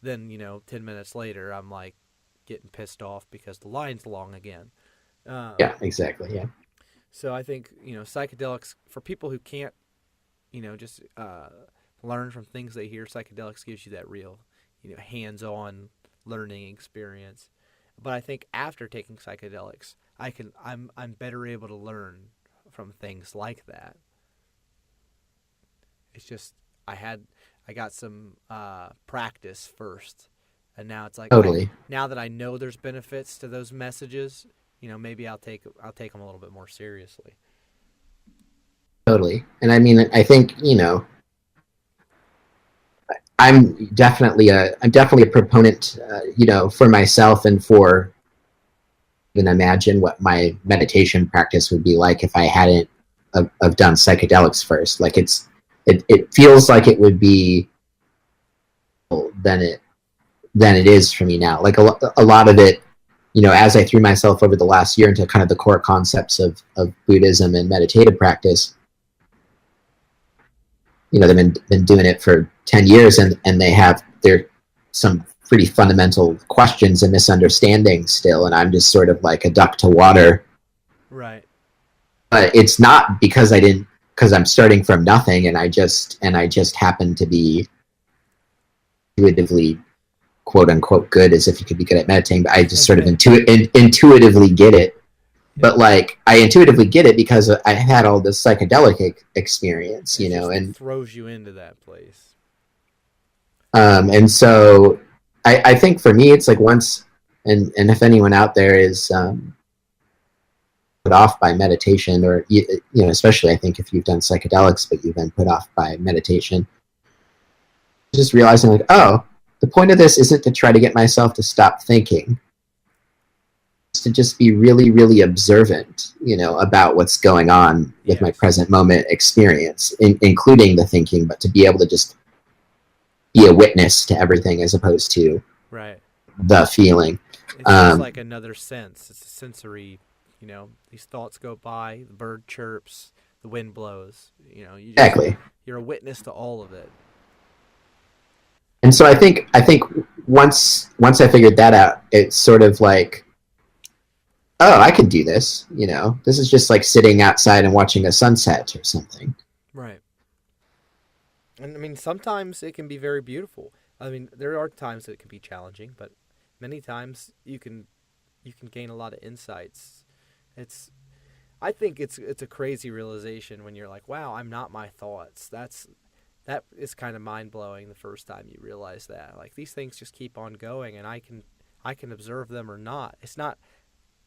then 10 minutes later, I'm like getting pissed off because the line's long again. Um, Yeah, exactly. Yeah, so I think psychedelics for people who can't just learn from things they hear. Psychedelics gives you that real hands-on learning experience. But I think after taking psychedelics, I'm better able to learn from things like that. It's just I had I got some practice first, and now it's like I totally. now that I know there's benefits to those messages, maybe I'll take them a little bit more seriously. Totally. And I mean, I think, I'm definitely a proponent, for myself and for even imagine what my meditation practice would be like if I hadn't have done psychedelics first. Like it feels like it would be than it is for me now. Like a lot of it, as I threw myself over the last year into kind of the core concepts of Buddhism and meditative practice, they've been doing it for 10 years and they're some pretty fundamental questions and misunderstandings still. And I'm just sort of like a duck to water. Right. But it's not because I'm starting from nothing and I just happen to be intuitively quote unquote good, as if you could be good at meditating, but I just sort of intuitively get it. But like I intuitively get it because I had all this psychedelic experience, and throws you into that place. And so I think for me it's like once, and if anyone out there is put off by meditation, or especially I think if you've done psychedelics but you've been put off by meditation, just realizing like, oh, the point of this isn't to try to get myself to stop thinking. It's to just be really, really observant, about what's going on with my present moment experience, including the thinking, but to be able to just be a witness to everything as opposed to the feeling. It's just like another sense. It's a sensory, these thoughts go by, the bird chirps, the wind blows, exactly. You're a witness to all of it. And so I think once I figured that out, it's sort of like, oh, I can do this. This is just like sitting outside and watching a sunset or something. Right. And I mean, sometimes it can be very beautiful. I mean, there are times that it can be challenging, but many times you can gain a lot of insights. I think it's a crazy realization when you're like, wow, I'm not my thoughts. That is kind of mind-blowing the first time you realize that. Like, these things just keep on going, and I can observe them or not. It's not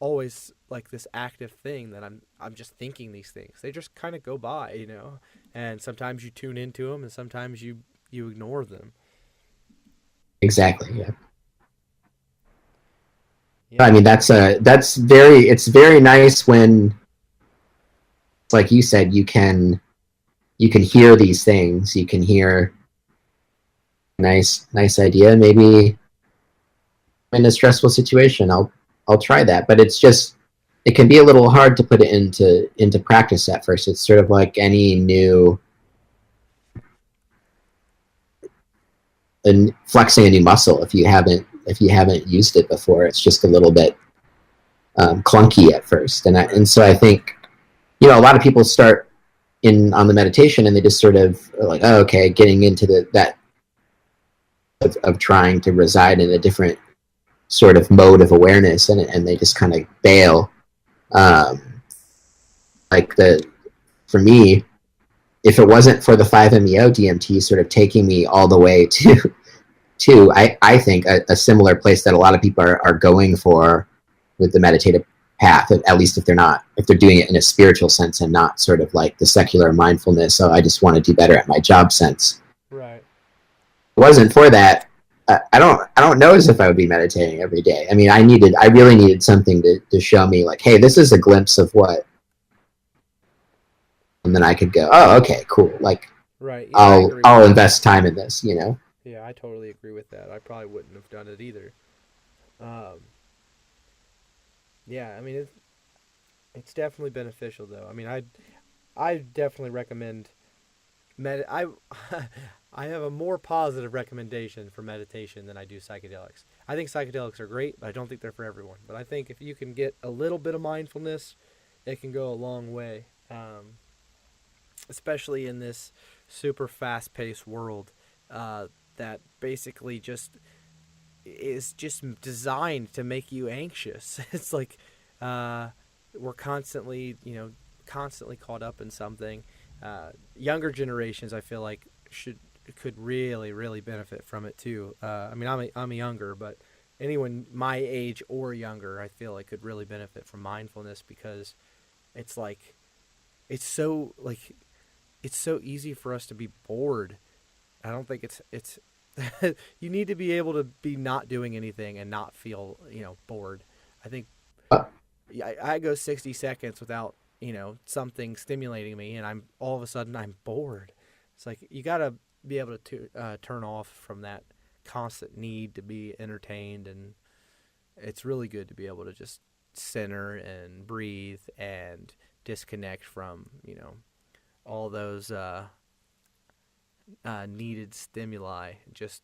always like this active thing that I'm just thinking these things. They just kind of go by, and sometimes you tune into them and sometimes you ignore them. Exactly. Yeah. I mean, it's very nice when, like you said, you can hear these things. You can hear nice idea. Maybe I'm in a stressful situation, I'll try that. But it can be a little hard to put it into practice at first. It's sort of like any new, and flexing a new muscle. If you haven't used it before, it's just a little bit clunky at first. And so I think, a lot of people start on the meditation and they just sort of are like, oh, okay, getting into that of trying to reside in a different sort of mode of awareness, and they just kind of bail. For me, if it wasn't for the 5-MeO DMT sort of taking me all the way to I think a similar place that a lot of people are going for with the meditative path, at least if they're doing it in a spiritual sense and not sort of like the secular mindfulness, so I just want to do better at my job sense. Right. If it wasn't for that, I don't know as if I would be meditating every day. I mean, I really needed something to show me like, hey, this is a glimpse of what, and then I could go, oh, okay, cool. Like, right. Yeah, I'll invest time in this, Yeah, I totally agree with that. I probably wouldn't have done it either. Yeah, I mean, it's definitely beneficial, though. I mean, I definitely recommend I I have a more positive recommendation for meditation than I do psychedelics. I think psychedelics are great, but I don't think they're for everyone. But I think if you can get a little bit of mindfulness, it can go a long way, especially in this super fast-paced world that basically is just designed to make you anxious. It's like we're constantly caught up in something. Younger generations, I feel like, could really, really benefit from it too. I mean, I'm younger, but anyone my age or younger, I feel like could really benefit from mindfulness, because it's like it's so easy for us to be bored. I don't think You need to be able to be not doing anything and not feel, bored. I think Uh, I go 60 seconds without, something stimulating me, and I'm all of a sudden I'm bored. It's like you got to be able to turn off from that constant need to be entertained, and it's really good to be able to just center and breathe and disconnect from, all those needed stimuli. Just,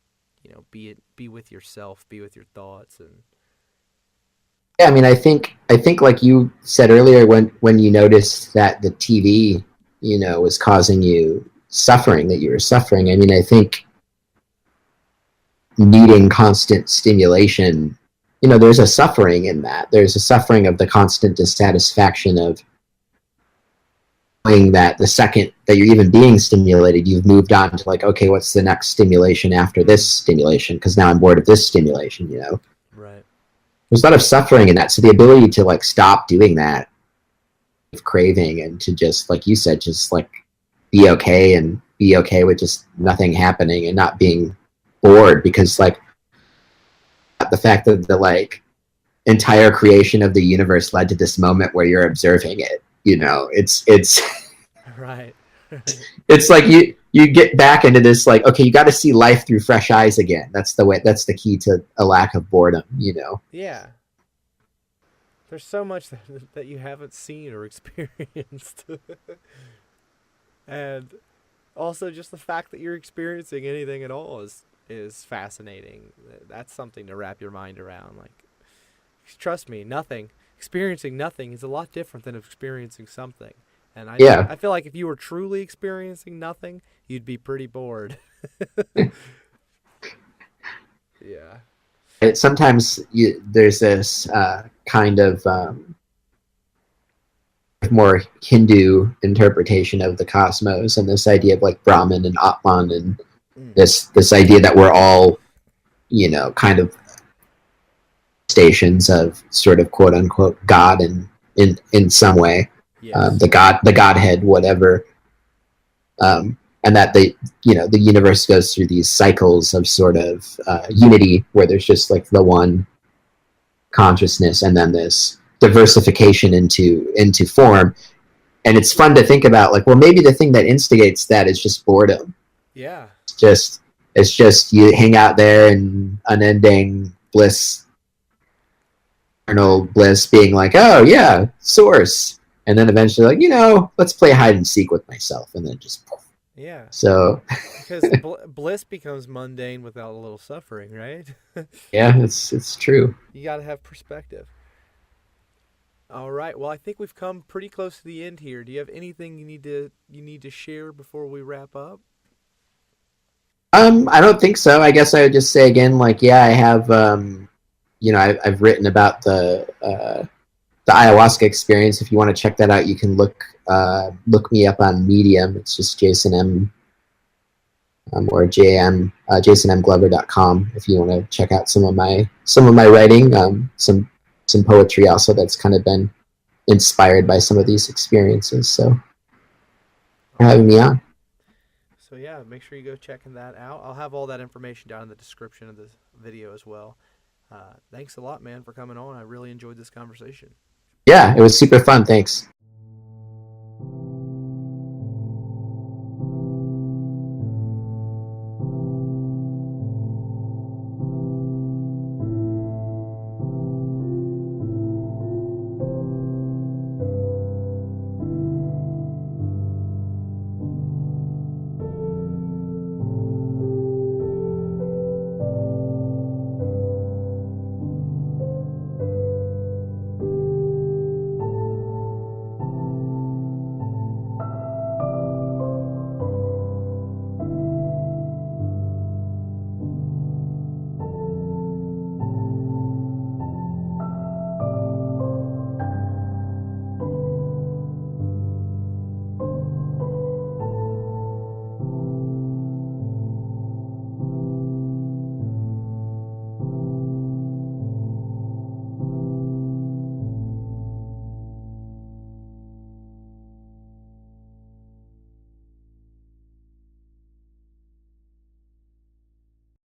be with yourself, be with your thoughts, and yeah, I mean, I think like you said earlier, when you noticed that the TV, was causing you suffering, that you were suffering. I mean, I think needing constant stimulation, there's a suffering in that. There's a suffering of the constant dissatisfaction of knowing that the second that you're even being stimulated, you've moved on to like, okay, what's the next stimulation after this stimulation? Because now I'm bored of this stimulation. right. There's a lot of suffering in that. So the ability to like stop doing that of craving and to just, like you said, just like be okay and be okay with just nothing happening and not being bored, because like the fact that the like entire creation of the universe led to this moment where you're observing it, it's Right. it's like you get back into this, like, okay, you got to see life through fresh eyes again. That's the key to a lack of boredom. Yeah. There's so much that you haven't seen or experienced. And also just the fact that you're experiencing anything at all is fascinating. That's something to wrap your mind around. Like, trust me, nothing experiencing nothing is a lot different than experiencing something. And Yeah. I feel like if you were truly experiencing nothing, you'd be pretty bored. Yeah. Sometimes there's this kind of more Hindu interpretation of the cosmos, and this idea of like Brahman and Atman, and Mm. this idea that we're all, kind of stations of sort of quote unquote God in some way, Yes. the Godhead, whatever, and that the universe goes through these cycles of sort of unity where there's just like the one consciousness, and then this diversification into form. And it's fun to think about, like, well, maybe the thing that instigates that is just boredom. Yeah. It's just you hang out there in unending bliss, eternal bliss, being like, oh yeah, source, and then eventually like, let's play hide and seek with myself, and then just poof. Yeah. So Because bliss becomes mundane without a little suffering, right? yeah, it's true. You got to have perspective. All right. Well, I think we've come pretty close to the end here. Do you have anything you need to share before we wrap up? I don't think so. I guess I would just say again, like, yeah, I have, I've written about the ayahuasca experience. If you want to check that out, you can look me up on Medium. It's just Jason M, or JM, JasonMGlover.com. If you want to check out some of my writing, some poetry also that's kind of been inspired by some of these experiences. So for having me on. So yeah, make sure you go checking that out. I'll have all that information down in the description of this video as well. Thanks a lot, man, for coming on. I really enjoyed this conversation. Yeah, it was super fun. Thanks.